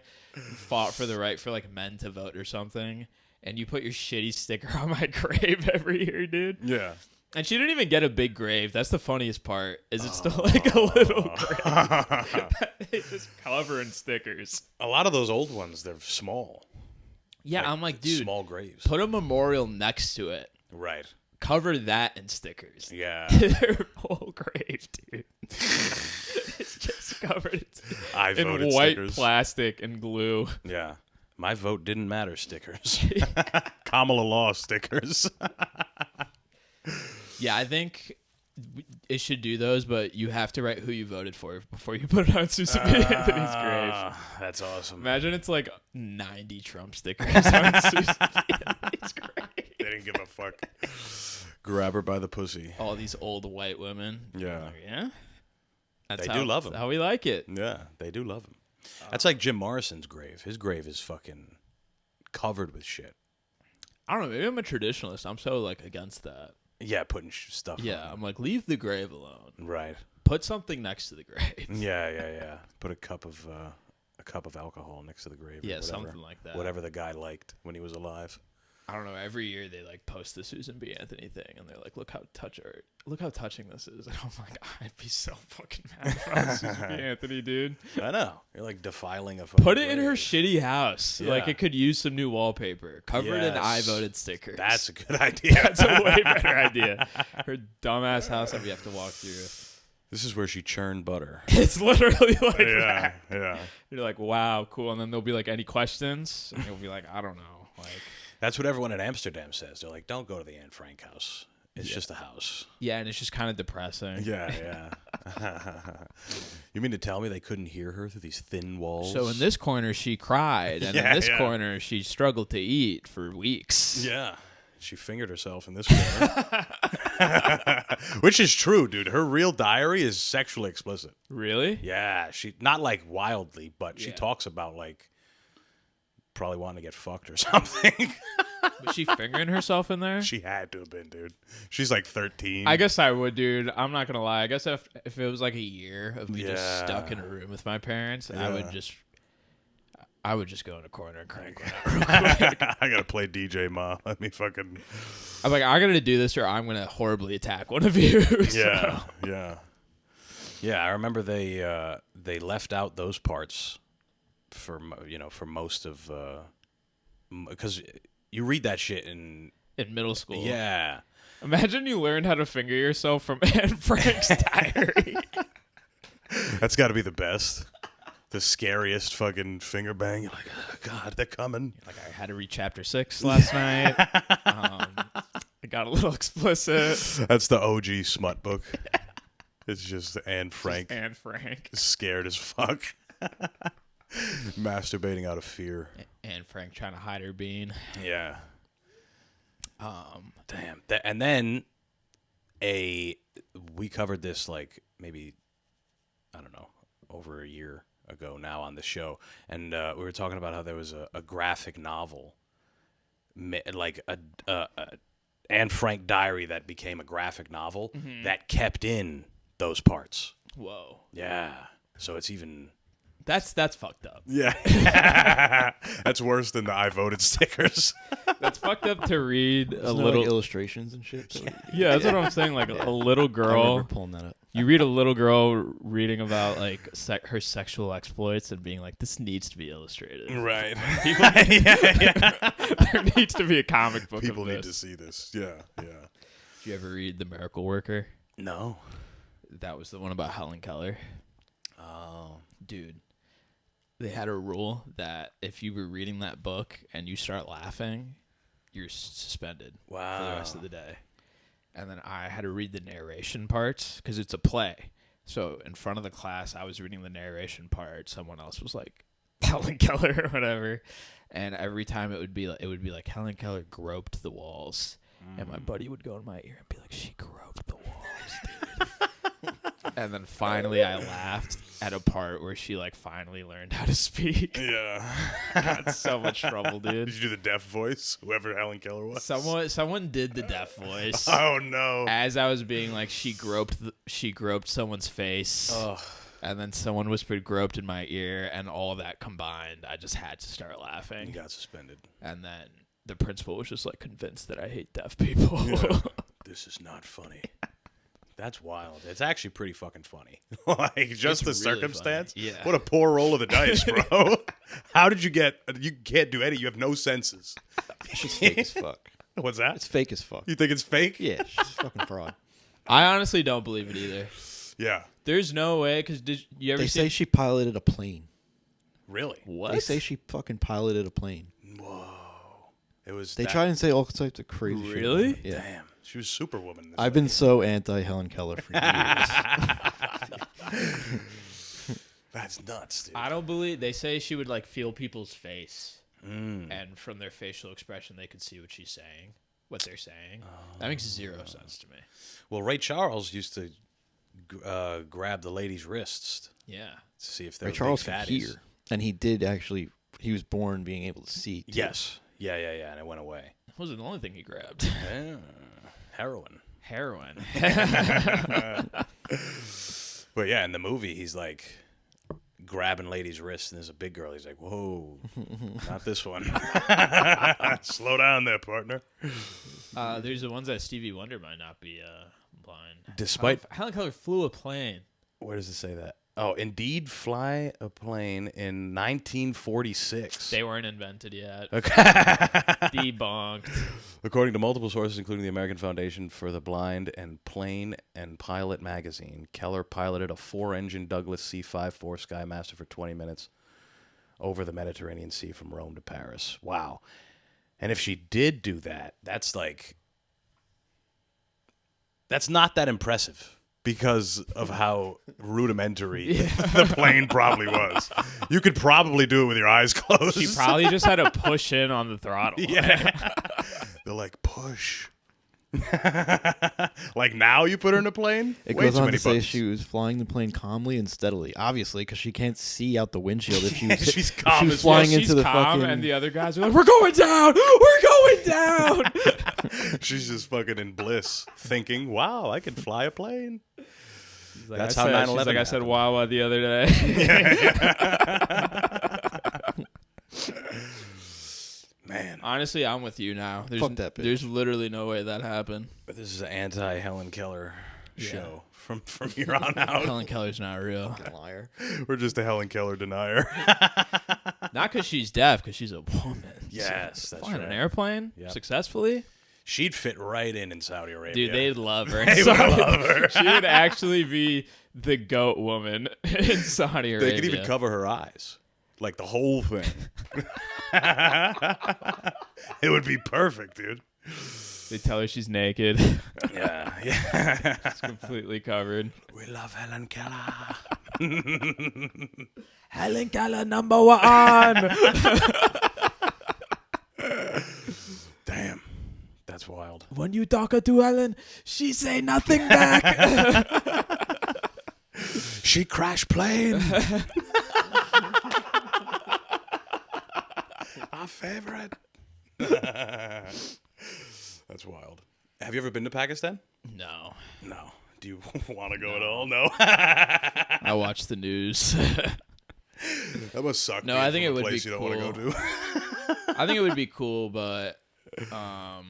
fought for the right for, like, men to vote or something, and you put your shitty sticker on my grave every year, dude. Yeah. And she didn't even get a big grave. That's the funniest part. Is it's still like a little grave that they just cover in stickers. A lot of those old ones, they're small. Yeah, I'm like, dude, small graves. put a memorial next to it. Right. Cover that in stickers. Yeah. Their whole grave, dude. It's just covered I in voted white stickers. plastic and glue. Yeah. My vote didn't matter stickers. Kamala Law stickers. Yeah, I think it should do those, but you have to write who you voted for before you put it on Susan B. Anthony's grave. That's awesome. Imagine it's like 90 Trump stickers on Susan B. Anthony's grave. They didn't give a fuck. Grab her by the pussy. All these old white women. Yeah. Like, yeah. That's They do love 'em. That's how we like it. Yeah, they do love him. That's like Jim Morrison's grave. His grave is fucking covered with shit. I don't know. Maybe I'm a traditionalist. I'm so like against that. Yeah, putting stuff Yeah, on. I'm like, leave the grave alone. Right. Put something next to the grave. Yeah. Put a cup of alcohol next to the grave. or Yeah, whatever. something like that. Whatever the guy liked when he was alive. I don't know. Every year they like post the Susan B. Anthony thing, and they're like, look how touching this is. And I'm like, I'd be so fucking mad if I was Susan B. Anthony, dude. I know. You're like defiling a fucking Put it in her grave. shitty house. Yeah. Like, it could use some new wallpaper. Cover it in Yes. I voted stickers. That's a good idea. That's a way better idea. Her dumbass house that we have to walk through. This is where she churned butter. It's literally like Yeah. that. You're like, wow, cool. And then there'll be like, any questions? And you'll be like, I don't know. Like, That's what everyone in Amsterdam says. They're like, don't go to the Anne Frank house. It's just a house. yeah, and it's just kind of depressing. Yeah. You mean to tell me they couldn't hear her through these thin walls? So in this corner, she cried. And Yeah, in this yeah. corner, she struggled to eat for weeks. Yeah. She fingered herself in this corner. Which is true, dude. Her real diary is sexually explicit. Really? Yeah. She not like wildly, but she Yeah. talks about like probably wanting to get fucked or something. Was she fingering herself in there? She had to have been, dude. She's like 13. I guess I would, dude. I'm not gonna lie. I guess if it was like a year of me just Yeah. stuck in a room with my parents, Yeah. I would just go in a corner and crank one out. I gotta play DJ Ma. Let me fucking. I'm like, I gotta do this, or I'm gonna horribly attack one of you. So- Yeah. I remember they left out those parts for most of because you read that shit in in middle school. yeah. Imagine you learned how to finger yourself from Anne Frank's diary. That's got to be the best. The scariest fucking finger bang. You're like, oh, God, they're coming. Like, I had to read chapter 6 last night. It got a little explicit. That's the OG smut book. It's just Anne Frank Anne Frank. scared as fuck. Masturbating out of fear. And Frank trying to hide her bean. Yeah. Damn. And then we covered this like maybe, I don't know, over a year ago now on the show, and we were talking about how there was a graphic novel, like a Anne Frank diary that became a graphic novel that kept in those parts. Whoa. Yeah. So it's even... That's fucked up. Yeah. That's worse than the I voted stickers. That's fucked up to read a There's no, little like, illustrations and shit. So Yeah, that's what I'm saying. Like a little I girl. remember pulling that up. You read a little girl reading about like her sexual exploits and being like, "This needs to be illustrated." Right. There needs to be a comic book. People of need this. to see this. Yeah. Yeah. Did you ever read The Miracle Worker? No. That was the one about Helen Keller. Oh. Dude, they had a rule that if you were reading that book and you start laughing, you're suspended for the rest of the day. And then I had to read the narration parts because it's a play. So in front of the class, I was reading the narration part. Someone else was like Helen Keller or whatever, and every time it would be like Helen Keller groped the walls, and my buddy would go in my ear and be like, "She groped the walls, dude." And then finally, I laughed at a part where she like finally learned how to speak. Yeah. Got in so much trouble, dude. Did you do the deaf voice? Whoever Helen Keller was. Someone did the deaf voice. Oh no. As I was being like, she groped someone's face, and then someone whispered "groped" in my ear, and all of that combined, I just had to start laughing. You got suspended. And then the principal was just like convinced that I hate deaf people. Yeah. This is not funny. That's wild. It's actually pretty fucking funny. Like just It's the really circumstance. funny. Yeah. What a poor roll of the dice, bro. How did you get? You can't do any. You have no senses. It's just fake as fuck. What's that? It's fake as fuck. You think it's fake? Yeah, she's a fucking fraud. I honestly don't believe it either. Yeah. There's no way, because did you ever They see say she piloted a plane. Really? what? They say she fucking piloted a plane. Whoa. It was. They that- try and say all types of crazy shit. Really? about her. Yeah. Damn. She was Superwoman. in this I've movie. been so anti Helen Keller for years. That's nuts, dude. I don't believe. They say she would like feel people's face, Mm. and from their facial expression, they could see what she's saying, what they're saying. That makes zero sense to me. Well, Ray Charles used to grab the ladies' wrists Yeah. to see if they Ray were Charles big can fatties. hear, and he did actually. He was born being able to see. Too. Yes. Yeah, and it went away. That wasn't the only thing he grabbed. Yeah. Heroin. Heroin. But yeah, in the movie, he's like grabbing ladies' wrists, and there's a big girl. He's like, "Whoa, not this one. Slow down there, partner." There's the ones that Stevie Wonder might not be blind. Despite, Helen Keller flew a plane. where does it say that? Oh, indeed, fly a plane in 1946. They weren't invented yet. Okay. Debunked. According to multiple sources, including the American Foundation for the Blind and Plane and Pilot magazine, Keller piloted a 4-engine Douglas C-5 Skymaster for 20 minutes over the Mediterranean Sea from Rome to Paris. Wow. And if she did do that, that's not that impressive because of how rudimentary the plane probably was. You could probably do it with your eyes closed. She probably just had to push in on the throttle. Yeah. They're like, push. Like now you put her in a plane? It Way goes too on many to say buttons. she was flying the plane calmly and steadily, obviously, because she can't see out the windshield if she was, She's if calm she was as flying She's into the calm, fucking. and the other guys are like, "We're going down! We're going down!" She's just fucking in bliss, thinking, wow, I can fly a plane. Like That's I how said, 9/11 she's like I said happened. Wawa the other day. Man. Honestly, I'm with you now. Fuck that bitch. There's literally no way that happened. But this is an anti-Helen Keller Yeah. show from here on out. Helen Keller's not real. liar. We're just a Helen Keller denier. Not because she's deaf, because she's a woman. Yes, So, that's flying right. an airplane Yep. successfully. She'd fit right in Saudi Arabia. Dude, they'd love her. They would love her. She would actually be the goat woman in Saudi Arabia. They could even cover her eyes. Like the whole thing. It would be perfect, dude. They tell her she's naked. Yeah. She's completely covered. We love Helen Keller. Helen Keller number one. Damn, that's wild. When you talk to Helen, she say nothing back. She crash plane. Our favorite. That's wild. Have you ever been to Pakistan? No. No. Do you want to go at all? No. I watch the news. That must suck. No, being I think from it a would place be you don't want to go cool. to. I think it would be cool, but I'm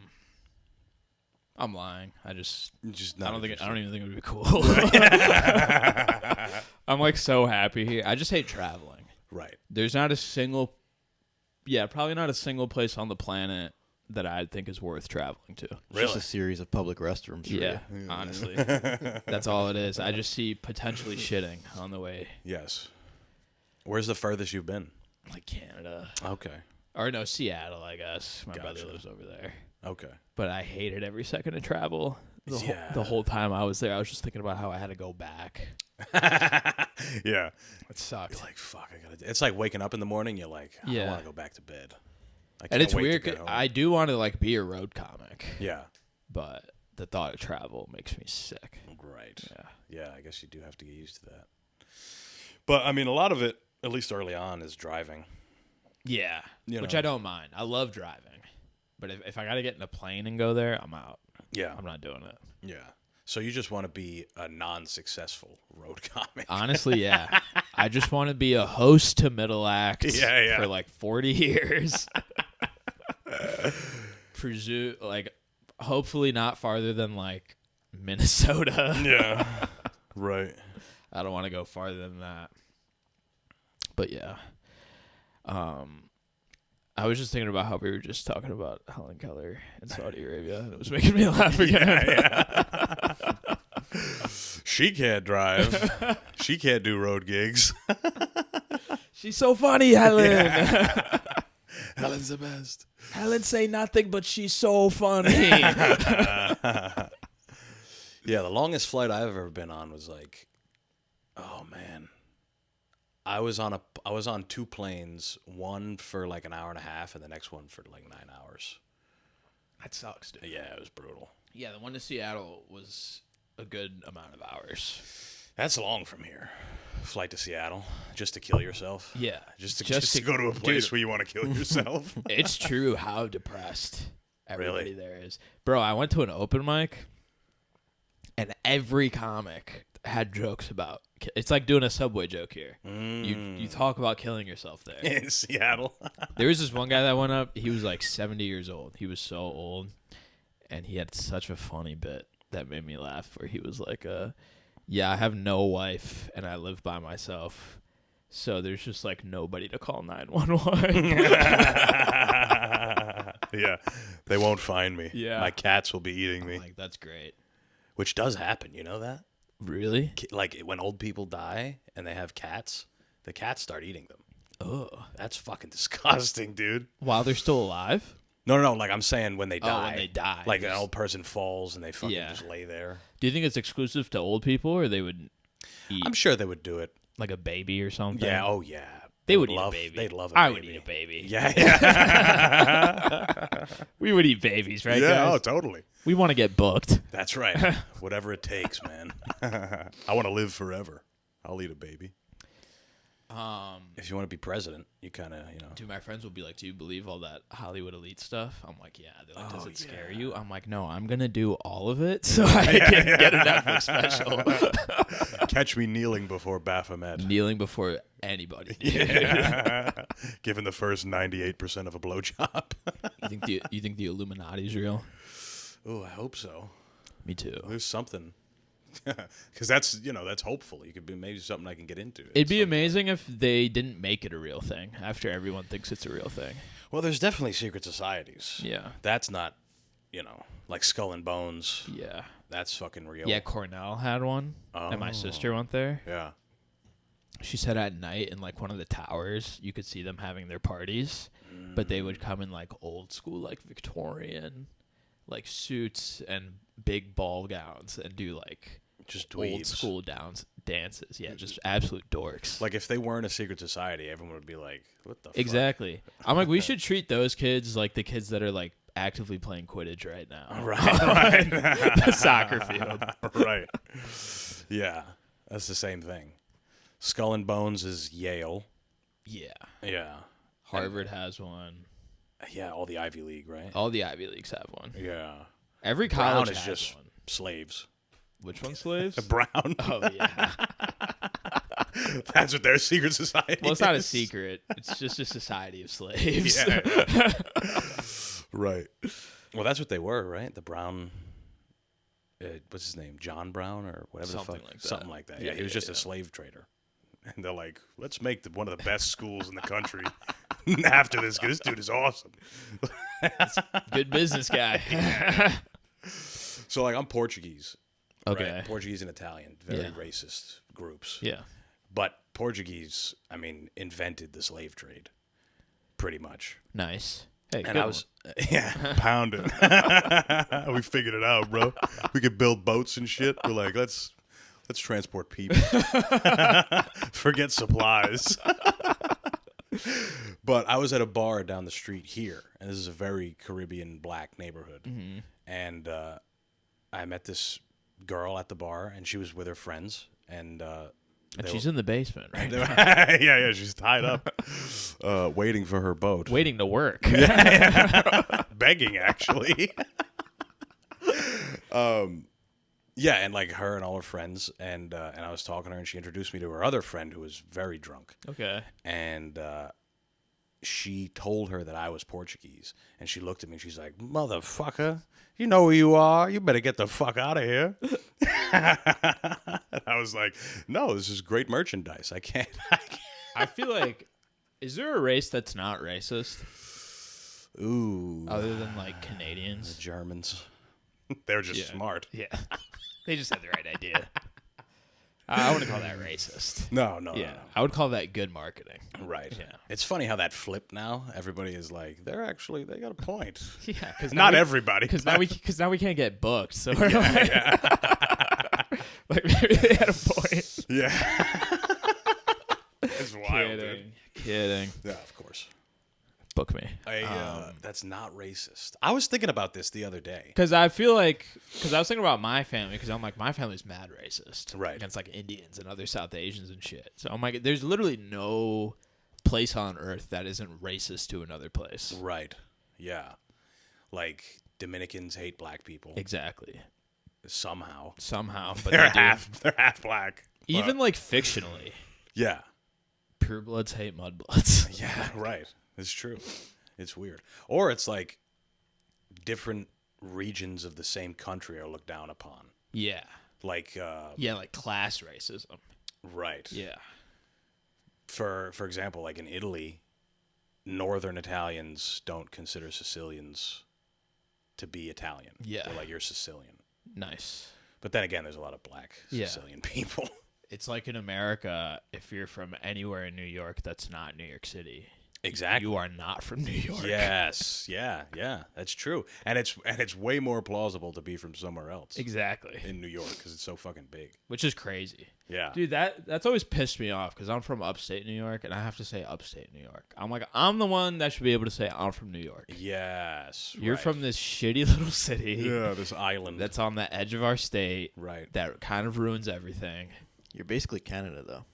lying. I don't even think it would be cool. I'm like so happy. I just hate traveling. Right. There's not a single probably not a single place on the planet that I think is worth traveling to. It's just a series of public restrooms. For Yeah, you. honestly. That's all it is. I just see potentially shitting on the way. Yes. Where's the furthest you've been? Like Canada. Okay. Or no, Seattle, I guess. My brother Gotcha. lives over there. Okay. But I hated every second of travel. Yeah. The whole time I was there, I was just thinking about how I had to go back. Yeah. It sucked. You're like, fuck, I gotta. It's like waking up in the morning. You're like, I Yeah. want to go back to bed. I And can't it's wait to weird. get 'Cause home. I do want to like be a road comic, Yeah. but the thought of travel makes me sick. Right. Yeah. Yeah. I guess you do have to get used to that. But I mean, a lot of it, at least early on, is driving. Yeah, You which know. I don't mind. I love driving, but if I got to get in a plane and go there, I'm out. Yeah. I'm not doing it. Yeah. So you just want to be a non-successful road comic. Honestly, yeah. I just want to be a host to middle act Yeah. for like 40 years. Hopefully not farther than like Minnesota. Yeah. Right. I don't want to go farther than that. But yeah. I was just thinking about how we were just talking about Helen Keller in Saudi Arabia, and it was making me laugh again. Yeah. She can't drive. She can't do road gigs. She's so funny, Helen. Helen's the best. Helen say nothing, but she's so funny. Yeah, the longest flight I've ever been on was like, oh man, I was on two planes, one for like an hour and a half, and the next one for like 9 hours. That sucks, dude. Yeah, it was brutal. Yeah, the one to Seattle was a good amount of hours. That's long from here. Flight to Seattle, just to kill yourself. Yeah, Just to go to a place where you want to kill yourself. It's true how depressed everybody Really? there is. Bro, I went to an open mic, and every comic had jokes about. It's like doing a Subway joke here. You talk about killing yourself there. In Seattle. There was this one guy that went up. He was like 70 years old. He was so old, and he had such a funny bit that made me laugh. Where he was like, "Yeah, I have no wife, and I live by myself, so there's just like nobody to call 911." Yeah, they won't find me. Yeah. My cats will be eating me, Like, that's great. which does happen. You know that? Really? Like when old people die and they have cats, the cats start eating them. Oh, That's fucking disgusting, dude. while they're still alive? No. Like I'm saying when they Oh, die. when they die. Like an old person falls and they fucking Yeah. just lay there. Do you think it's exclusive to old people, or they would eat I'm sure they would do it. like a baby or something? Yeah. Oh yeah. They would love, eat a baby. They'd love a I baby. would eat a baby. Yeah. We would eat babies, right, Yeah. guys? Oh, totally. We want to get booked. That's right. Whatever it takes, man. I want to live forever. I'll eat a baby. If you want to be president, you kind of, Dude, my friends will be like, "Do you believe all that Hollywood elite stuff?" I'm like, "Yeah." They're like, "Does it scare you?" I'm like, "No, I'm gonna do all of it so I can get a Netflix special." Catch me kneeling before Baphomet. Kneeling before anybody. Yeah. Given the first 98% of a blowjob. You think the Illuminati's real? Oh, I hope so. Me too. There's something. Because that's hopeful. You could be maybe something I can get into. It'd be amazing if they didn't make it a real thing after everyone thinks it's a real thing. Well, there's definitely secret societies. Yeah. That's not, like Skull and Bones. Yeah. That's fucking real. Yeah, Cornell had one, and my sister went there. Yeah. She said at night in like one of the towers, you could see them having their parties, but they would come in like old school, like Victorian, like suits and big ball gowns and do like Just old dweebs. school dances. Yeah, just absolute dorks. Like, if they weren't a secret society, everyone would be like, what the fuck? Exactly. I'm like, we should treat those kids like the kids that are like actively playing Quidditch right now. Right. The soccer field. Right. Yeah. That's the same thing. Skull and Bones is Yale. Yeah. Yeah. Harvard has one. Yeah, all the Ivy League, right? All the Ivy Leagues have one. Yeah. Every Brown college is has just one. slaves. Which one's slaves? Brown. Oh, yeah. That's what their secret society Well, it's not a is. secret. It's just a society of slaves. Yeah. Right. Well, that's what they were, right? The Brown. What's his name? John Brown or whatever Something the fuck. like that. Something like that. Yeah, Yeah, he was yeah, just yeah. a slave trader. And they're like, let's make one of the best schools in the country after this. 'Cause this dude is awesome. Good business guy. So, like, I'm Portuguese. Okay. Right? Portuguese and Italian. Very Yeah. racist groups. Yeah. But Portuguese, I mean, invented the slave trade. Pretty much. Nice. Hey, And good I was, yeah, pounding. We figured it out, bro. We could build boats and shit. We're like, let's transport people. Forget supplies. But I was at a bar down the street here, and this is a very Caribbean black neighborhood. Mm-hmm. And I met this girl at the bar, and she was with her friends, and And she's in the basement, right? yeah, she's tied up, waiting for her boat. Waiting to work. Begging, actually. Yeah, and like her and all her friends, and I was talking to her, and she introduced me to her other friend who was very drunk, Okay. and she told her that I was Portuguese, and she looked at me, and she's like, "Motherfucker, you know who you are? You better get the fuck out of here." And I was like, "No, this is great merchandise. I can't." I feel like, is there a race that's not racist Ooh, other than like the Canadians? Germans. They're just Yeah. smart. Yeah. They just had the right idea. I wouldn't call that racist. No, Yeah. I would call that good marketing. no. Right. Yeah. It's funny how that flipped now. Everybody is like, they got a point. Yeah. Because Not everybody. Because now we can't get booked. So we're like, like maybe they had a point. Yeah. It's wild, dude. Kidding. Yeah, of course. Book me. That's not racist. I was thinking about this the other day. Because I feel like, because I was thinking about my family, because I'm like, my family's mad racist. Right. Against like Indians and other South Asians and shit. So I'm like, there's literally no place on earth that isn't racist to another place. Right. Yeah. Like Dominicans hate black people Exactly. somehow. Somehow. But They're they do. half black. Even But- like fictionally, yeah. purebloods hate mudbloods. Yeah, right. It's true. It's weird. Or it's like different regions of the same country are looked down upon. Yeah. Like Yeah, like class racism. right. Yeah. For example, like in Italy, northern Italians don't consider Sicilians to be Italian. Yeah. They're like, you're Sicilian. Nice. But then again, there's a lot of black Yeah. Sicilian people. It's like in America, if you're from anywhere in New York that's not New York City, Exactly. you are not from New York. Yes. Yeah. That's true. And it's way more plausible to be from somewhere else Exactly. in New York because it's so fucking big. Which is crazy. Yeah. Dude, that's always pissed me off because I'm from upstate New York and I have to say upstate New York. I'm like, I'm the one that should be able to say I'm from New York. Yes. You're right. from this shitty little city Yeah, this island. that's on the edge of our state right. that kind of ruins everything. You're basically Canada, though.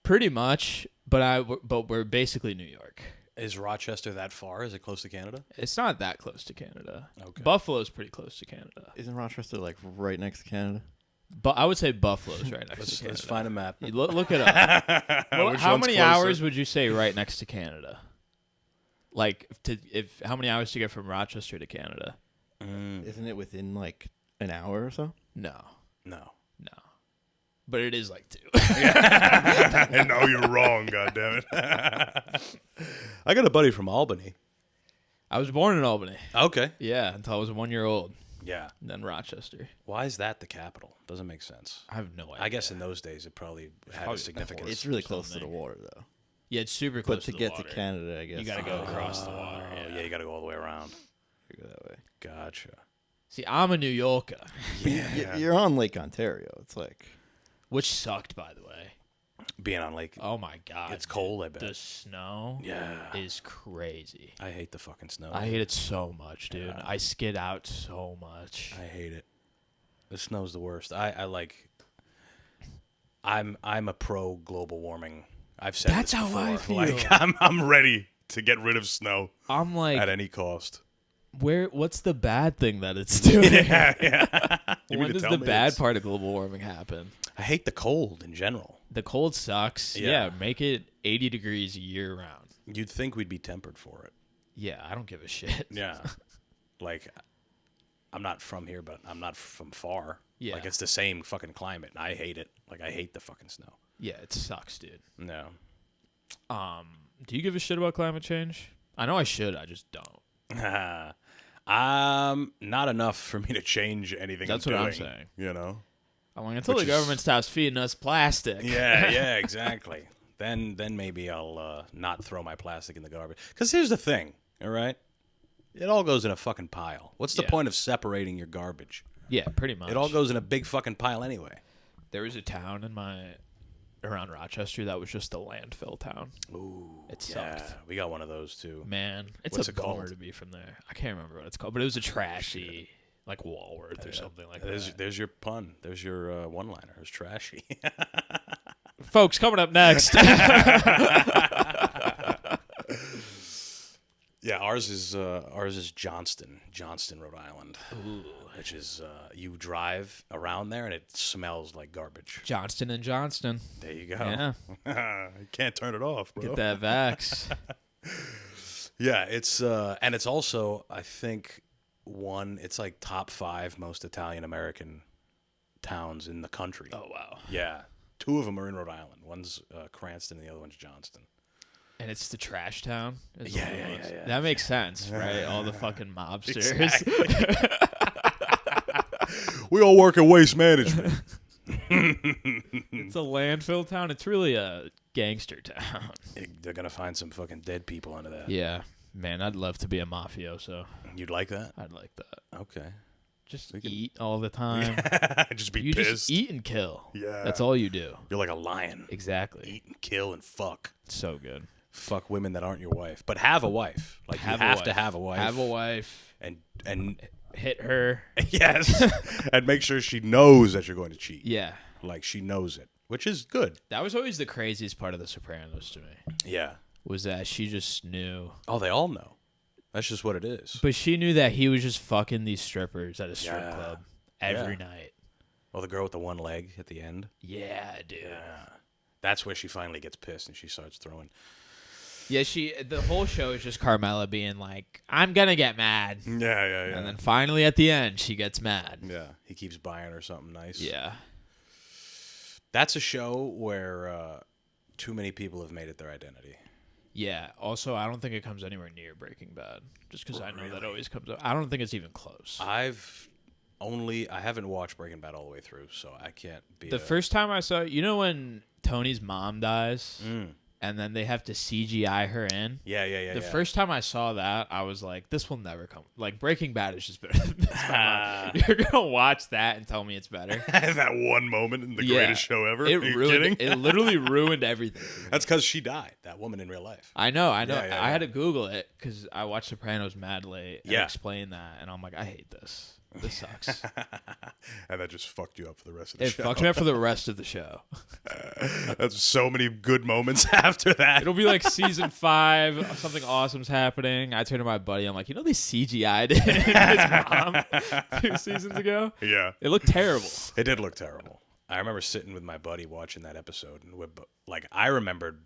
Pretty much, but we're basically New York. Is Rochester that far? Is it close to Canada? It's not that close to Canada. Okay. Buffalo's pretty close to Canada. Isn't Rochester like right next to Canada? But I would say Buffalo's right next to Let's Canada. find a map. You look it up. Well, Which how one's many closer? hours would you say right next to Canada? Like, how many hours to get from Rochester to Canada? Isn't it within like an hour or so? No, No. but it is like 2. And no, you're wrong. God damn it. I got a buddy from Albany. I was born in Albany. Okay. Yeah, until I was 1 year old. Yeah. And then Rochester. Why is that the capital? Doesn't make sense. I have no idea. I guess in those days it probably had probably a significance. It's really close to the something. water, though. Yeah, it's super But close to the get water. to Canada, I guess You got to go across the water. Oh, yeah, you got to go all the way around. go that way. Gotcha. See, I'm a New Yorker, You're on Lake Ontario. It's like which sucked, by the way. Being on Lake, Oh my god, it's cold. I bet. the snow is crazy. I hate the fucking snow. I hate it so much, dude. Yeah. I skid out so much. I hate it. The snow's the worst. I like. I'm a pro global warming. I've said That's this how I before. feel. Like I'm ready to get rid of snow I'm like, at any cost. what's the bad thing that it's doing? yeah. You mean When to does tell the me bad it's- part of global warming happen? I hate the cold in general. The cold sucks. Yeah. Yeah, make it 80 degrees year round. You'd think we'd be tempered for it. Yeah, I don't give a shit. Yeah. Like, I'm not from here, but I'm not from far. Yeah. Like, it's the same fucking climate, and I hate it. Like, I hate the fucking snow. Yeah, it sucks, dude. No. Do you give a shit about climate change? I know I should. I just don't. Not enough for me to change anything. That's I'm what I'm doing, saying. You know? I'm like, until Which the government stops feeding us plastic. Yeah, exactly. Then maybe I'll not throw my plastic in the garbage. Because here's the thing, all right? It all goes in a fucking pile. What's the Yeah. point of separating your garbage? Yeah, pretty much. It all goes in a big fucking pile anyway. There was a town around Rochester that was just a landfill town. Ooh, It sucked. Yeah, we got one of those too. Man, it's What's a it bummer called? to be from there. I can't remember what it's called, but it was a trashy, like Walworth or something like that. There's your pun. There's your one-liner. It was trashy. Folks, coming up next. Yeah, ours is Johnston, Rhode Island, which is you drive around there and it smells like garbage. Johnston and Johnston. There you go. Yeah. You can't turn it off, bro. Get that vax. Yeah, it's and it's also I think it's like top 5 most Italian American towns in the country. Oh, wow. Yeah, 2 of them are in Rhode Island. One's Cranston and the other one's Johnston. And it's the trash town? is Yeah, what it yeah, was. yeah, yeah. That makes sense, right? All the fucking mobsters. Exactly. We all work at waste management. It's a landfill town. It's really a gangster town. They're gonna find some fucking dead people under that. Yeah. Man, I'd love to be a mafioso. You'd like that? I'd like that. Okay. Just We can- eat all the time. Just be You pissed. just eat and kill. Yeah. That's all you do. You're like a lion. Exactly. Eat and kill and fuck. So good. Fuck women that aren't your wife, but have a wife. Like you have to have a wife. Have a wife. and Hit her. yes, and make sure she knows that you're going to cheat. Yeah. Like she knows it, which is good. That was always the craziest part of The Sopranos to me. Yeah. Was that she just knew. Oh, they all know. That's just what it is. But she knew that he was just fucking these strippers at a strip Yeah. club every Yeah. night. Oh, the girl with the one leg at the end. Yeah, dude. Yeah. That's where she finally gets pissed and she starts throwing. Yeah, the whole show is just Carmela being like, I'm gonna get mad. Yeah. And then finally at the end she gets mad. Yeah, he keeps buying her something nice. Yeah. That's a show where too many people have made it their identity. Yeah. Also, I don't think it comes anywhere near Breaking Bad. Just because I know that Really? always comes up. I don't think it's even close. I haven't watched Breaking Bad all the way through, so I can't be The first time I saw it, you know when Tony's mom dies Mm. and then they have to CGI her in? Yeah. The first time I saw that, I was like, this will never come. Like, Breaking Bad is just better than this. You're going to watch that and tell me it's better? that one moment in the Yeah. greatest show ever. It Are you ruined. kidding? It literally ruined everything. for me. That's because she died. That woman in real life. I know. Yeah, I had to Google it because I watched Sopranos mad late and Yeah. explained that, and I'm like, I hate this. This sucks. And that just fucked you up for the rest of the It show. fucked me up for the rest of the show. That's so many good moments after that. It'll be like season 5, something awesome's happening. I turn to my buddy. I'm like, you know, they CGI'd his mom 2 seasons ago. Yeah. It looked terrible. It did look terrible. I remember sitting with my buddy watching that episode, and I remembered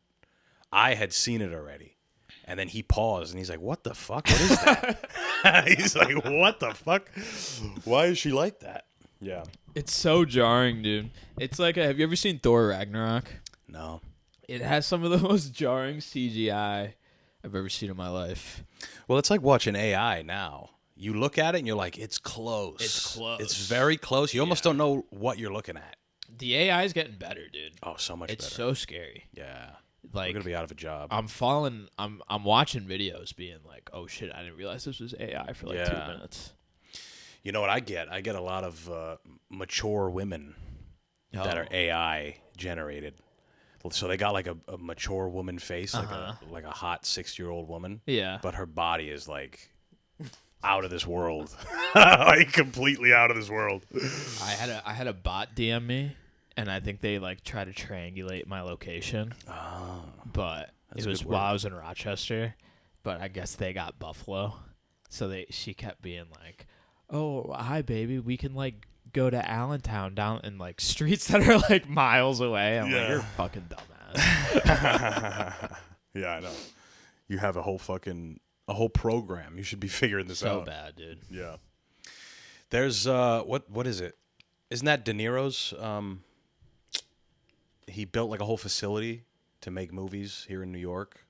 I had seen it already. And then he paused, and he's like, what the fuck? What is that? He's like, what the fuck? Why is she like that? Yeah. It's so jarring, dude. It's like, have you ever seen Thor Ragnarok? No. It has some of the most jarring CGI I've ever seen in my life. Well, it's like watching AI now. You look at it, and you're like, it's close. It's close. It's very close. You almost don't know what you're looking at. The AI is getting better, dude. Oh, so much It's better. so scary. Yeah. We're Like, going to be out of a job. I'm watching videos being like, oh shit, I didn't realize this was AI for like 2 Yeah. minutes. You know what I get? I get a lot of mature women that are AI generated. So they got like a mature woman face, like a hot 6-year-old woman. Yeah. But her body is like out of this world, like completely out of this world. I had a bot DM me, and I think they like try to triangulate my location. Oh, But it was while I was in Rochester. But I guess they got Buffalo, so she kept being like, "Oh, hi, baby, we can like go to Allentown down in like streets that are like miles away." I'm like, "You're a fucking dumbass." Yeah, I know. You have a whole program. You should be figuring this out. So bad, dude. Yeah. There's what is it? Isn't that De Niro's? He built like a whole facility to make movies here in New York,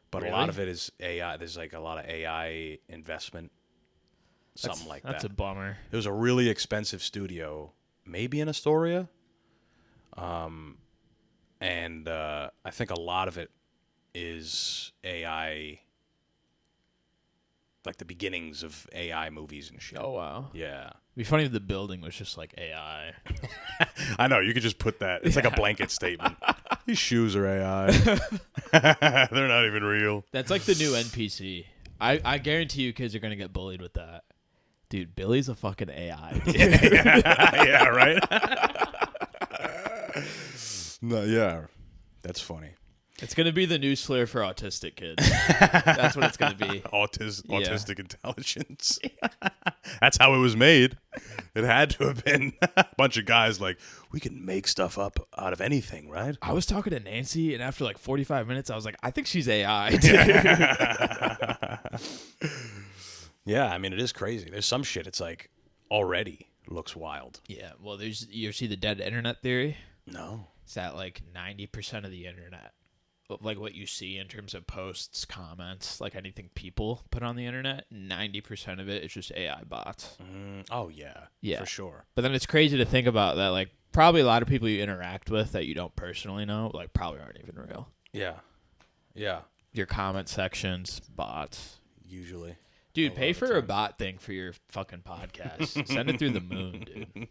but a lot of it is AI. There's like a lot of AI investment, something like that. That's a bummer. It was a really expensive studio, maybe in Astoria, and I think a lot of it is AI. Like the beginnings of AI movies and shit. Oh wow. Yeah. It'd be funny if the building was just like AI. I know, you could just put that. It's like a blanket statement. These shoes are AI. They're not even real. That's like the new NPC. I guarantee you kids are gonna get bullied with that. Dude, Billy's a fucking AI. Yeah, right? No, yeah. That's funny. It's gonna be the new slur for autistic kids. That's what it's gonna be. Autistic intelligence. That's how it was made. It had to have been a bunch of guys like, we can make stuff up out of anything, right? I was talking to Nancy, and after like 45 minutes, I was like, I think she's AI. Yeah, I mean, it is crazy. There's some shit. It's like already looks wild. Yeah. Well, you ever see the dead internet theory? No. It's that like 90% of the internet, like what you see in terms of posts, comments, like anything people put on the internet, 90% of it is just AI bots. Oh, yeah. Yeah. For sure. But then it's crazy to think about that, like, probably a lot of people you interact with that you don't personally know, like, probably aren't even real. Yeah. Yeah. Your comment sections, bots. Usually. Dude, pay for a bot thing for your fucking podcast. Send it through the moon, dude.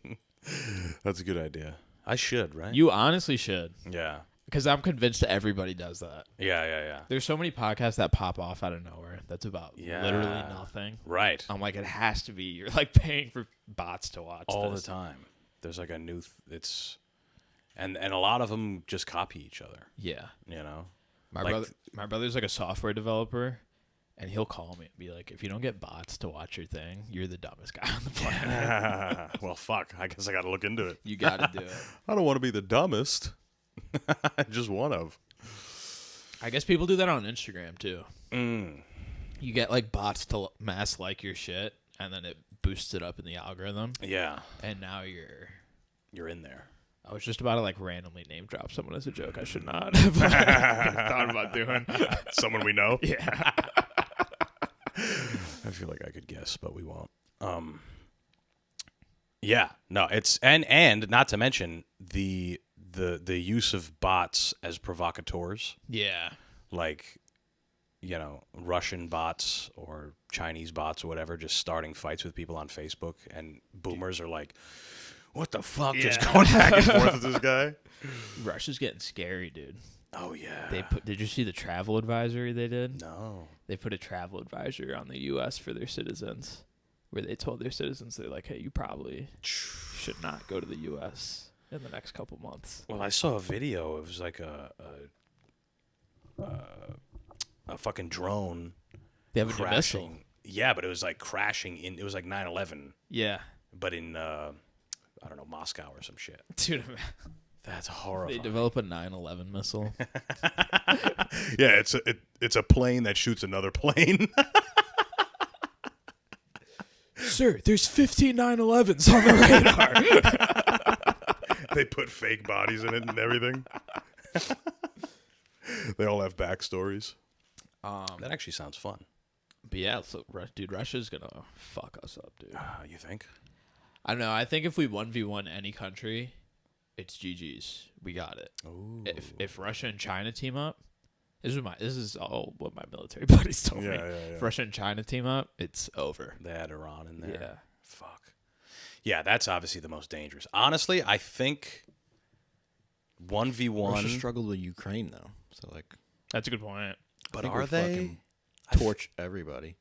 That's a good idea. I should, right? You honestly should. Yeah. Because I'm convinced that everybody does that. Yeah. There's so many podcasts that pop off out of nowhere. That's about literally nothing. Right. I'm like, it has to be. You're like paying for bots to watch all this. the time. There's like a new and a lot of them just copy each other. Yeah. You know? My brother's like a software developer, and he'll call me and be like, if you don't get bots to watch your thing, you're the dumbest guy on the planet. Well, fuck. I guess I got to look into it. You got to do it. I don't want to be the dumbest. Just one of. I guess people do that on Instagram too. You get like bots to mass like your shit, and then it boosts it up in the algorithm. Yeah. And now you're in there. I was just about to like randomly name drop someone as a joke. I should not have thought about doing. Someone we know. Yeah. I feel like I could guess, but we won't. Yeah. No. It's and not to mention the use of bots as provocateurs. Yeah. Like, you know, Russian bots or Chinese bots or whatever, just starting fights with people on Facebook, and boomers are like, what the fuck? Yeah. Just going back and forth with this guy. Russia's getting scary, dude. Oh, yeah. Did you see the travel advisory they did? No. They put a travel advisory on the U.S. for their citizens, where they told their citizens, they're like, hey, you probably should not go to the U.S. in the next couple months. Well, I saw a video. It was like a fucking drone. They have a crashing. missile. Yeah, but it was like crashing in. It was like 9/11. Yeah. But in I don't know, Moscow or some shit. Dude, that's horrifying. They develop a 9/11 missile. Yeah, it's a plane that shoots another plane. Sir, there's 15 9/11s on the radar. They put fake bodies in it and everything. They all have backstories. That actually sounds fun. But yeah, so, dude, Russia's going to fuck us up, dude. You think? I don't know. I think if we 1v1 any country, it's GG's. We got it. Ooh. If Russia and China team up, this is all what my military buddies told me. Yeah. If Russia and China team up, it's over. They had Iran in there. Yeah. Fuck. Yeah, that's obviously the most dangerous. Honestly, I think 1v1. Russia struggled with Ukraine though, so like. That's a good point. But think are we they? fucking torch everybody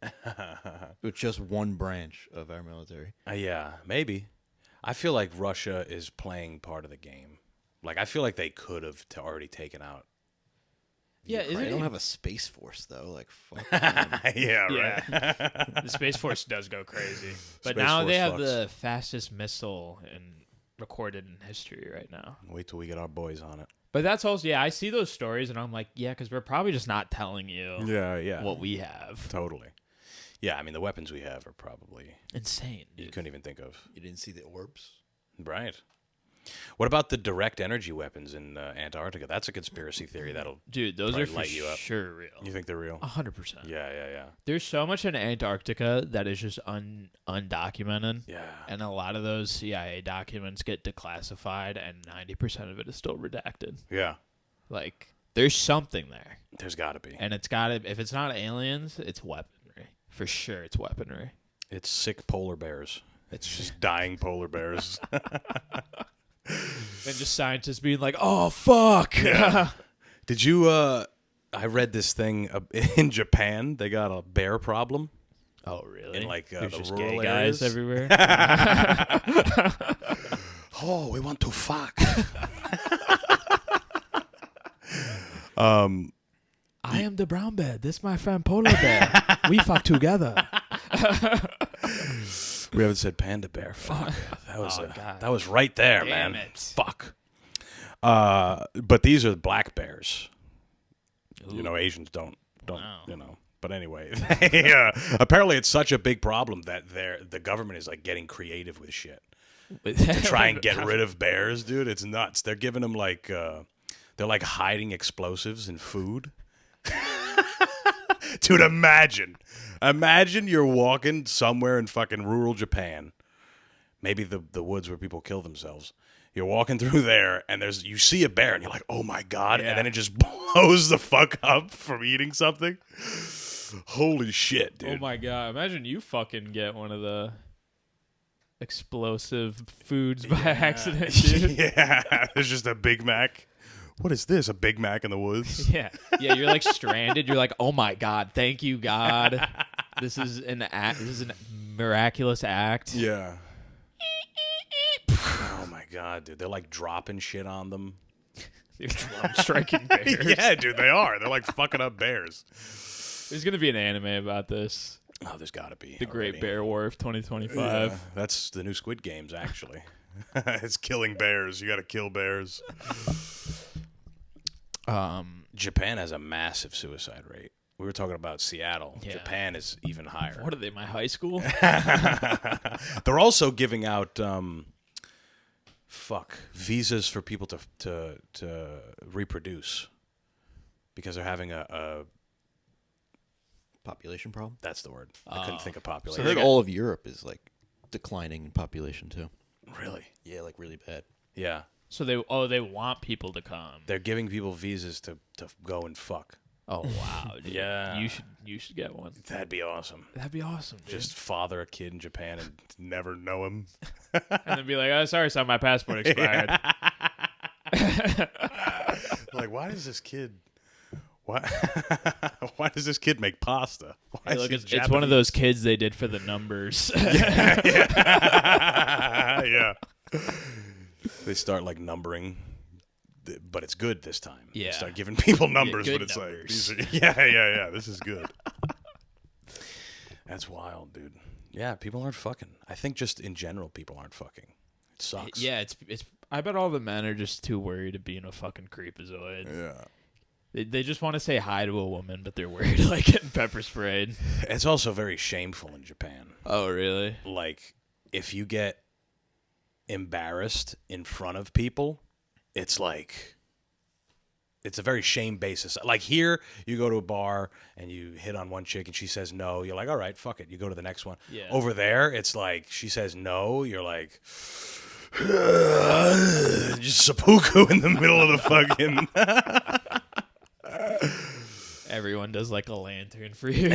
with just one branch of our military? Yeah, maybe. I feel like Russia is playing part of the game. Like, I feel like they could have already taken out. Yeah, They isn't don't it? have a space force though. Like fuck. them. Yeah, Yeah. right. The Space Force does go crazy. But Space now they Force have fucks. the fastest missile recorded in history right now. Wait till we get our boys on it. But that's also, I see those stories and I'm like, yeah, because we're probably just not telling you Yeah. what we have. Totally. Yeah, I mean, the weapons we have are probably Insane, you dude. couldn't even think of. You didn't see the orbs? Right. What about the direct energy weapons in Antarctica? That's a conspiracy theory that'll. Dude, those probably are for light you up. sure real. You think they're real? 100%. Yeah. There's so much in Antarctica that is just undocumented. Yeah. And a lot of those CIA documents get declassified, and 90% of it is still redacted. Yeah. Like, there's something there. There's got to be. And it's got to, if it's not aliens, it's weaponry. For sure, it's weaponry. It's sick polar bears. It's just dying polar bears. And just scientists being like, oh, fuck. Yeah. Did you, I read this thing in Japan. They got a bear problem. Oh, really? In, like, There's the just rural gay areas? guys everywhere. Oh, we want to fuck. I am the brown bear. This my friend polar bear. We fuck together. We haven't said panda bear. Fuck. That was God. that was right there, Damn man. it. Fuck. But these are black bears. You know, Asians don't Wow. you know. But anyway, apparently it's such a big problem that the government is like getting creative with shit to try and get rid of bears, dude. It's nuts. They're giving them like they're like hiding explosives in food. Dude, imagine you're walking somewhere in fucking rural Japan, maybe the woods where people kill themselves. You're walking through there, and you see a bear, and you're like, oh my God, Yeah. and then it just blows the fuck up from eating something. Holy shit, dude. Oh my god! Imagine you fucking get one of the explosive foods by accident, dude. Yeah, there's just a Big Mac. What is this? A Big Mac in the woods? Yeah, you're like stranded. You're like, oh my god, thank you, God. This is an act. This is a miraculous act. Yeah. Oh my God, dude. They're like dropping shit on them. They're drum striking bears. Yeah, dude, they are. They're like fucking up bears. There's gonna be an anime about this. Oh, there's got to be. The Great already. Bear War of 2025. Yeah, that's the new Squid Games, actually. It's killing bears. You got to kill bears. Japan has a massive suicide rate. We were talking about Seattle. Yeah. Japan is even higher. What are they? My high school? They're also giving out visas for people to reproduce because they're having a Population problem. that's the word. I couldn't think of So I population. heard all of Europe is like declining in population too. Really? Yeah, like really bad. Yeah. So they want people to come. They're giving people visas to go and fuck. Oh wow, dude. Yeah. You should get one. That'd be awesome. That'd be awesome. Dude. Just father a kid in Japan and never know him. and then be like, oh, sorry, son, my passport expired. Like, why does this kid? Why? Why does this kid make pasta? Why Hey, is look, he it's one of Japanese? those kids they did for the numbers. Yeah. They start like numbering, but it's good this time. Yeah. They start giving people numbers, good but it's numbers. like, these are, yeah. This is good. That's wild, dude. Yeah, people aren't fucking. I think just in general, people aren't fucking. It sucks. Yeah, it's. I bet all the men are just too worried of being a fucking creepazoid. Yeah. They just want to say hi to a woman, but they're worried of, like getting pepper sprayed. It's also very shameful in Japan. Oh, really? Like, if you get embarrassed in front of people, it's like, it's a very shame basis. Like here, you go to a bar and you hit on one chick and she says no. You're like, all right, fuck it. You go to the next one. Yeah. Over there, it's like she says no. You're like, just seppuku in the middle of the fucking. Everyone does like a lantern for you.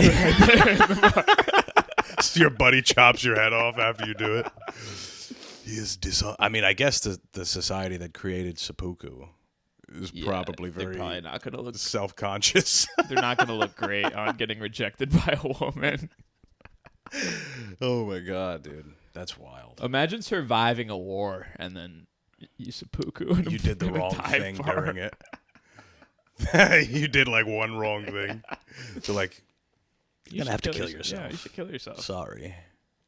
Your buddy chops your head off after you do it. He is I mean, I guess the society that created seppuku is probably they're very probably not gonna look. self-conscious. They're not gonna look great on getting rejected by a woman. Oh my god, dude, that's wild. Imagine surviving a war and then you seppuku. And You did the wrong thing during it. You did like one wrong thing. So like, you're gonna have to kill yourself. Yeah, you should kill yourself. Sorry.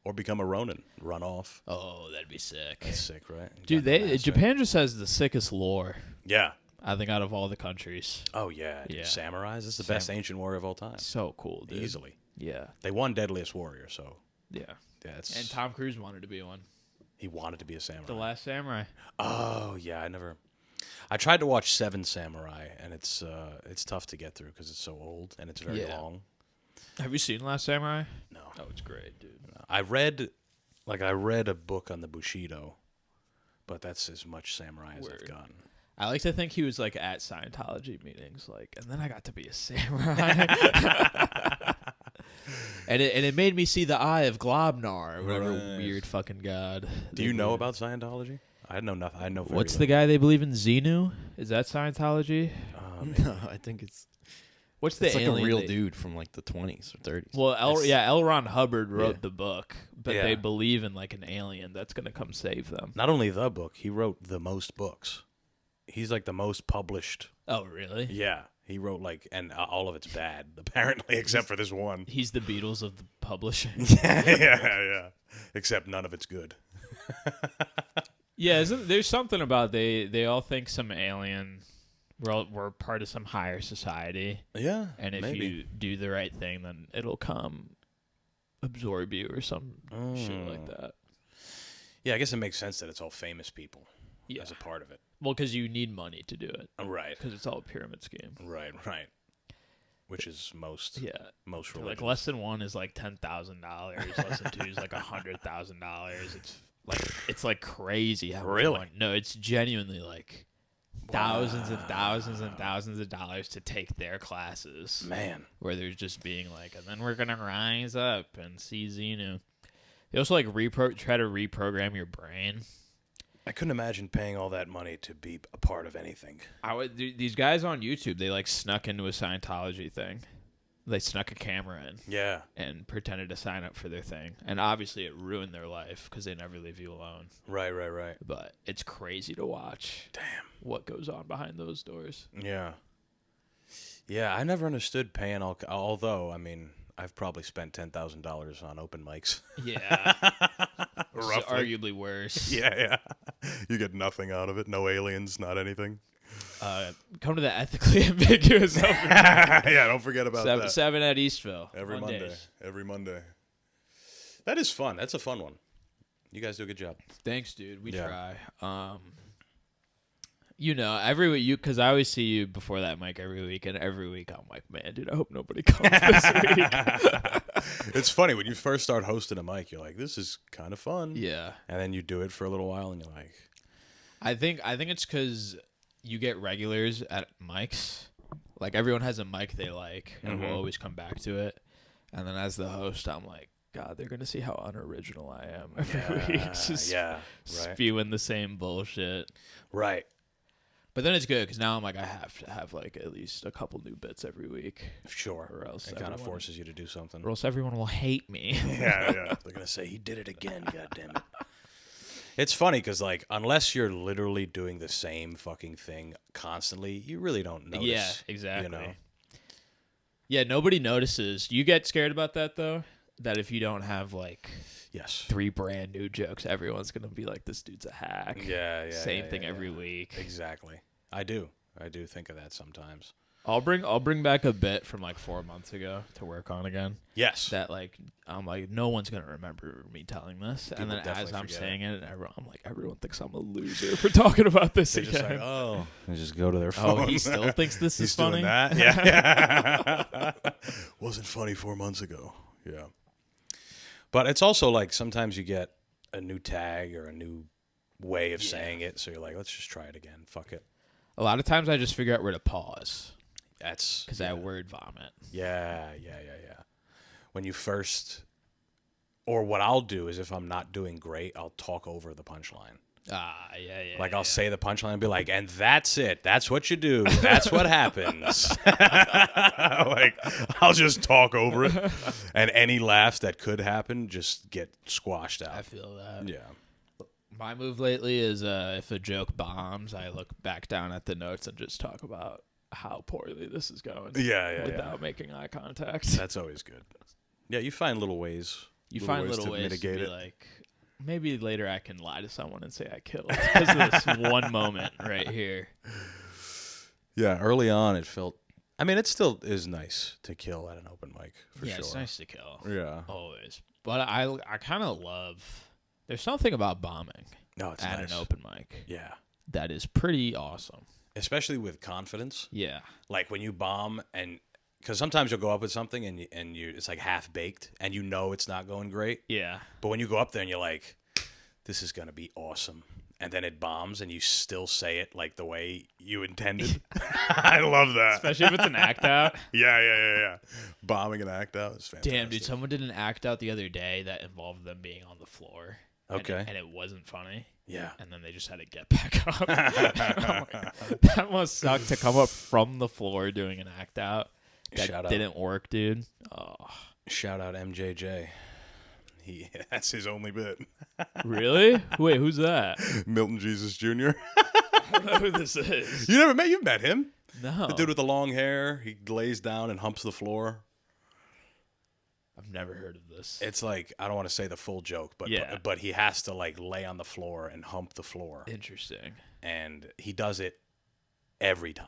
Or become a Ronin. Run off. Oh, that'd be sick. That's sick, right? You Dude, got the master. Japan just has the sickest lore. Yeah. I think out of all the countries. Oh yeah. Dude. Yeah. Samurais. This is the best ancient warrior of all time. So cool, dude. Easily. Yeah. They won Deadliest Warrior, so Yeah. yeah. It's, And Tom Cruise wanted to be one. he wanted to be a samurai. The Last Samurai. Oh yeah, I tried to watch Seven Samurai, and it's tough to get through because it's so old and it's very long. Have you seen Last Samurai? No. Oh, it's great, dude. I read a book on the Bushido, but that's as much samurai as I've gotten. I like to think he was like at Scientology meetings, like, and then I got to be a samurai. and it made me see the eye of Globnar, whatever weird fucking god. Do you know about Scientology? I know nothing. I know. What's the guy they believe in? Xenu? Is that Scientology? No, I think it's What's the like a alien real they- dude from like the 20s or 30s. Well, L. Ron Hubbard wrote Yeah. the book, but Yeah. they believe in like an alien that's gonna come save them. Not only the book, he wrote the most books. He's like the most published. Oh, really? Yeah, he wrote like, and all of it's bad apparently, except for this one. He's the Beatles of the publishing. yeah. Except none of it's good. Yeah, there's something about they all think some alien. We're part of some higher society, Yeah, and if you do the right thing, then it'll come absorb you or some shit like that. Yeah, I guess it makes sense that it's all famous people Yeah. as a part of it. Well, because you need money to do it, Right. because it's all a pyramid scheme. Right. Which is most Yeah. most Like religions. less than one is like $10,000. Less than two is like $100,000. It's like crazy how much Really? money- No, it's genuinely like thousands and thousands and thousands of dollars to take their classes. Man. Where they're just being like, and then we're gonna rise up and see Xenu. They also like try to reprogram your brain. I couldn't imagine paying all that money to be a part of anything. These guys on YouTube, they like snuck into a Scientology thing. They snuck a camera in Yeah. and pretended to sign up for their thing, and obviously it ruined their life because they never leave you alone. Right. But it's crazy to watch. Damn. What goes on behind those doors? Yeah. Yeah, I never understood paying although, I mean, I've probably spent $10,000 on open mics. Yeah, it's Roughly. arguably worse. Yeah. You get nothing out of it. No aliens, not anything. Come to the ethically ambiguous. Yeah, don't forget about that. 7 at Eastville Every Monday. Mondays. Every Monday. That is fun. That's a fun one. You guys do a good job. Thanks, dude. We Yeah. try. You know, every week because I always see you before that mic every week, and every week I'm like, man, dude, I hope nobody comes this week. It's funny when you first start hosting a mic, you're like, this is kind of fun. Yeah, And then you do it for a little while, and you're like, I think it's because you get regulars at mics. Like everyone has a mic they like, and will always come back to it. And then as the host, I'm like, God, they're gonna see how unoriginal I am every week, just right. spewing the same bullshit. Right. But then it's good because now I'm like, I have to have like at least a couple new bits every week, Sure. or else It kind of everyone- forces you to do something. or else everyone will hate me. Yeah. They're going to say, he did it again, God damn it. It's funny because, like, unless you're literally doing the same fucking thing constantly, you really don't notice. Yeah, exactly. You know? Yeah, nobody notices. You get scared about that though. That if you don't have like Yes. 3 brand new jokes, everyone's gonna be like, "This dude's a hack." Yeah. Same yeah, thing yeah, every yeah. week. Exactly. I do think of that sometimes. I'll bring back a bit from like 4 months ago to work on again. Yes. That like I'm like, no one's gonna remember me telling this, and then definitely as I'm forget saying it, I'm like, everyone thinks I'm a loser for talking about this They're again. just like, oh. They just go to their phone. Oh, he still thinks this He's is funny. doing that? Yeah. Wasn't funny 4 months ago. Yeah. But it's also like sometimes you get a new tag or a new way of saying it. So you're like, let's just try it again. Fuck it. A lot of times I just figure out where to pause That's because I word vomit. yeah. When you first or what I'll do is if I'm not doing great, I'll talk over the punchline. Yeah. Like I'll say the punchline and be like, and that's it. That's what you do. That's what happens. Like I'll just talk over it, and any laughs that could happen just get squashed out. I feel that. Yeah. My move lately is if a joke bombs, I look back down at the notes and just talk about how poorly this is going. Yeah. Without making eye contact. That's always good. Yeah, you find little ways. You find little ways mitigate to be it. like, maybe later I can lie to someone and say I killed because of this one moment right here. Yeah, early on it felt. I mean, it still is nice to kill at an open mic for sure. It's nice to kill. Yeah. Always. But I kind of love. There's something about bombing No, it's at nice. an open mic Yeah. that is pretty awesome. Especially with confidence. Yeah. Like when you bomb and. Because sometimes you'll go up with something and you it's like half baked and you know it's not going great. Yeah. But when you go up there and you're like, this is going to be awesome. And then it bombs and you still say it like the way you intended. I love that. Especially if it's an act out. Yeah. Bombing an act out is fantastic. Damn, dude, someone did an act out the other day that involved them being on the floor. Okay. And it wasn't funny. Yeah. And then they just had to get back up. I'm like, that must suck to come up from the floor doing an act out. That Shout out. didn't work, dude. Oh. Shout out MJJ. That's his only bit. Really? Wait, who's that? Milton Jesus Jr. I don't know who this is. You've met him. No. The dude with the long hair. He lays down and humps the floor. I've never heard of this. It's like, I don't want to say the full joke, but Yeah. but he has to like lay on the floor and hump the floor. Interesting. And he does it every time.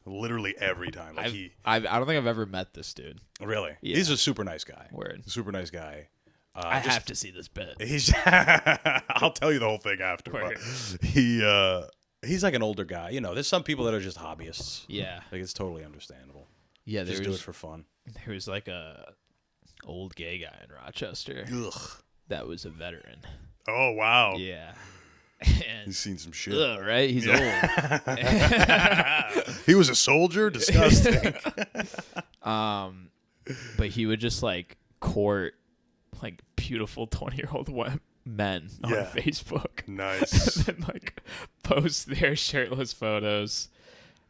Literally every time. Like I don't think I've ever met this dude. really. Yeah. He's a super nice guy. Word. Super nice guy. I have to see this bit. He's I'll tell you the whole thing after. Word. But he's like an older guy. You know, there's some people that are just hobbyists. Yeah. Like it's totally understandable. Yeah, Just do it for fun. there was like a old gay guy in Rochester Ugh. that was a veteran. Oh wow. Yeah. And He's seen some shit. right? He's old. He was a soldier? Disgusting. But he would just like court like beautiful 20-year-old men on Yeah. Facebook. Nice. And then like post their shirtless photos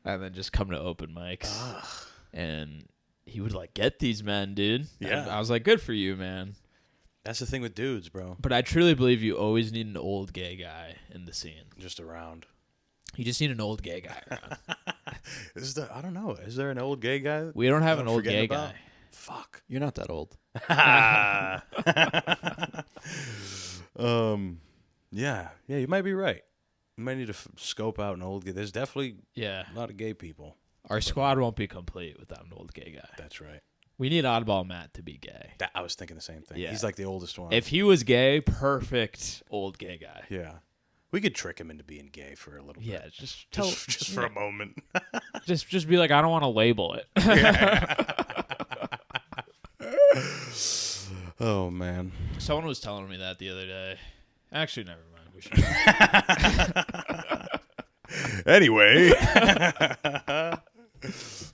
and then just come to open mics. And he would like get these men, dude. Yeah. And I was like, good for you, man. That's the thing with dudes, bro. But I truly believe you always need an old gay guy in the scene. Just around. You just need an old gay guy around. I don't know. Is there an old gay guy? We don't have I'm an old forgetting gay about? guy. Fuck. You're not that old. Yeah, you might be right. You might need to scope out an old gay. There's definitely Yeah. a lot of gay people. Our squad won't be complete without an old gay guy. That's right. We need Oddball Matt to be gay. I was thinking the same thing. Yeah. He's like the oldest one. If he was gay, perfect old gay guy. Yeah. We could trick him into being gay for a little bit. Yeah, just tell, Just for a moment. just be like, I don't want to label it. Oh, man. Someone was telling me that the other day. Actually, never mind. We should. Anyway.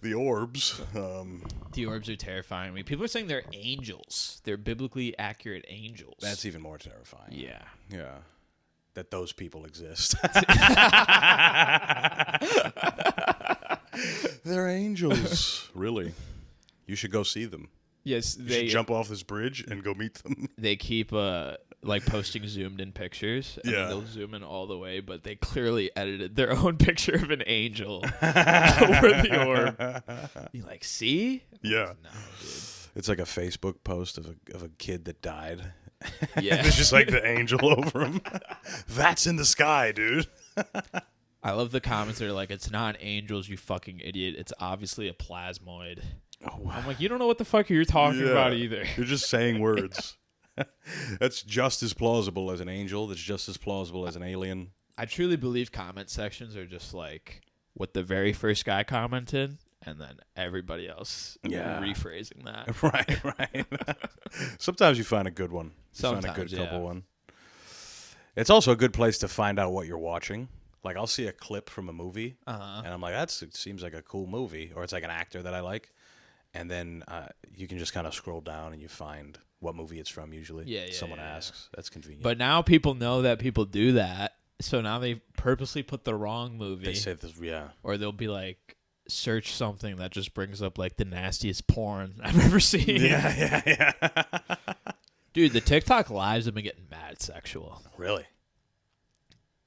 The orbs. The orbs are terrifying me. People are saying they're angels. They're biblically accurate angels. That's even more terrifying. yeah. Yeah. That those people exist. They're angels. Really. You should go see them. Yes, You they should jump off this bridge and go meet them. they keep like posting zoomed in pictures. And Yeah. they'll zoom in all the way, but they clearly edited their own picture of an angel over the orb. You like, see? Yeah. No, dude. It's like a Facebook post of a kid that died. Yeah. And it's just like the angel over him. That's in the sky, dude. I love the comments that are like, it's not angels, you fucking idiot. It's obviously a plasmoid. Oh, wow. I'm like, you don't know what the fuck you're talking about either. You're just saying words. That's just as plausible as an angel. That's just as plausible as an alien. I truly believe comment sections are just like what the very first guy commented, and then everybody else rephrasing that. Right. Sometimes you find a good one. You find a Sometimes, good couple yeah. one. It's also a good place to find out what you're watching. Like, I'll see a clip from a movie, Uh-huh. and I'm like, it seems like a cool movie, or it's like an actor that I like. and then you can just kind of scroll down and you find what movie it's from. Usually, someone asks. That's convenient. But now people know that people do that, so now they purposely put the wrong movie. They say this, or they'll be like, search something that just brings up like the nastiest porn I've ever seen. Yeah. Dude, the TikTok lives have been getting mad sexual. Really?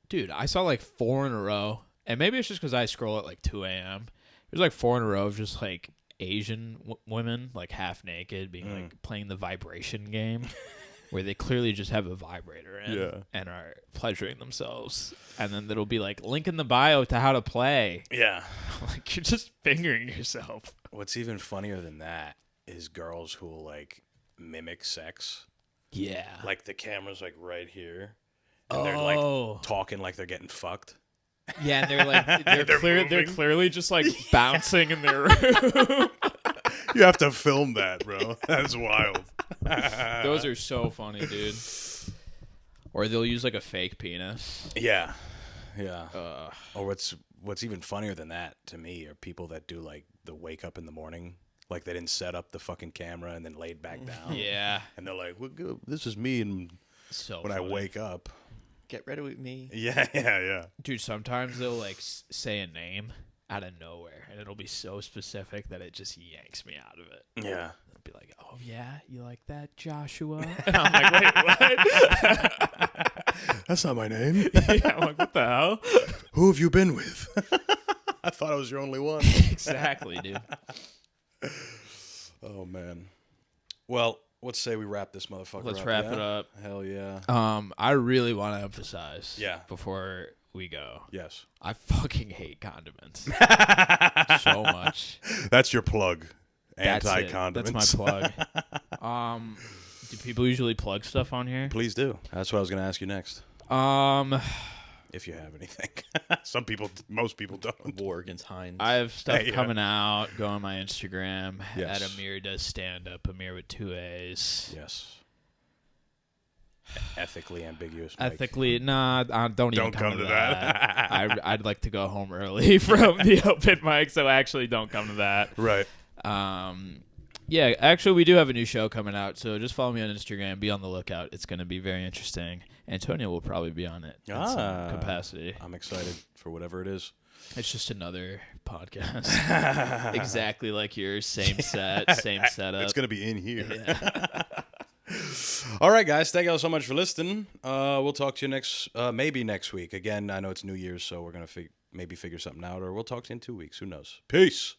Dude, I saw like 4 in a row, and maybe it's just because I scroll at like 2 a.m. There's like 4 in a row of just like Asian women, like half naked, being like playing the vibration game, where they clearly just have a vibrator in and are pleasuring themselves. And then it'll be like, link in the bio to how to play. Yeah. Like, you're just fingering yourself. What's even funnier than that is girls who will like mimic sex. Yeah. Like the camera's like right here. And they're like talking like they're getting fucked. Yeah, and they're like they're clearly just like bouncing in their room. You have to film that, bro. That's wild. Those are so funny, dude. Or they'll use like a fake penis. Yeah. Or what's even funnier than that to me are people that do like the wake up in the morning, like they didn't set up the fucking camera and then laid back down. Yeah. And they're like, well, this is me and when I wake up. Get ready with me. Yeah. Dude, sometimes they'll like say a name out of nowhere, and it'll be so specific that it just yanks me out of it. Yeah. It'll be like, oh yeah, you like that, Joshua? And I'm like, wait, what? That's not my name. Yeah, I'm like, what the hell? Who have you been with? I thought I was your only one. Exactly, dude. Oh man. Well, let's say we wrap this motherfucker Let's up. wrap it up. Hell yeah. I really want to emphasize. Yeah. Before we go. Yes. I fucking hate condiments so much. That's your plug. That's Anti-condiments. That's my plug. Do people usually plug stuff on here? Please do. That's what I was going to ask you next. If you have anything. Most people don't. War against Heinz. I have stuff coming out. Go on my Instagram. Yes. At Aamir does stand up. Aamir with 2 A's. Yes. Ethically ambiguous. Mike. Ethically, nah. Don't even come to that. I'd like to go home early from the open mic, so actually don't come to that. Right. Yeah, actually, we do have a new show coming out, so just follow me on Instagram. Be on the lookout. It's going to be very interesting. Antonio will probably be on it in some capacity. I'm excited for whatever it is. It's just another podcast. Exactly like yours. Same set, same setup. It's going to be in here. Yeah. All right, guys. Thank you all so much for listening. We'll talk to you maybe next week. Again, I know it's New Year's, so we're going to maybe figure something out, or we'll talk to you in 2 weeks. Who knows? Peace.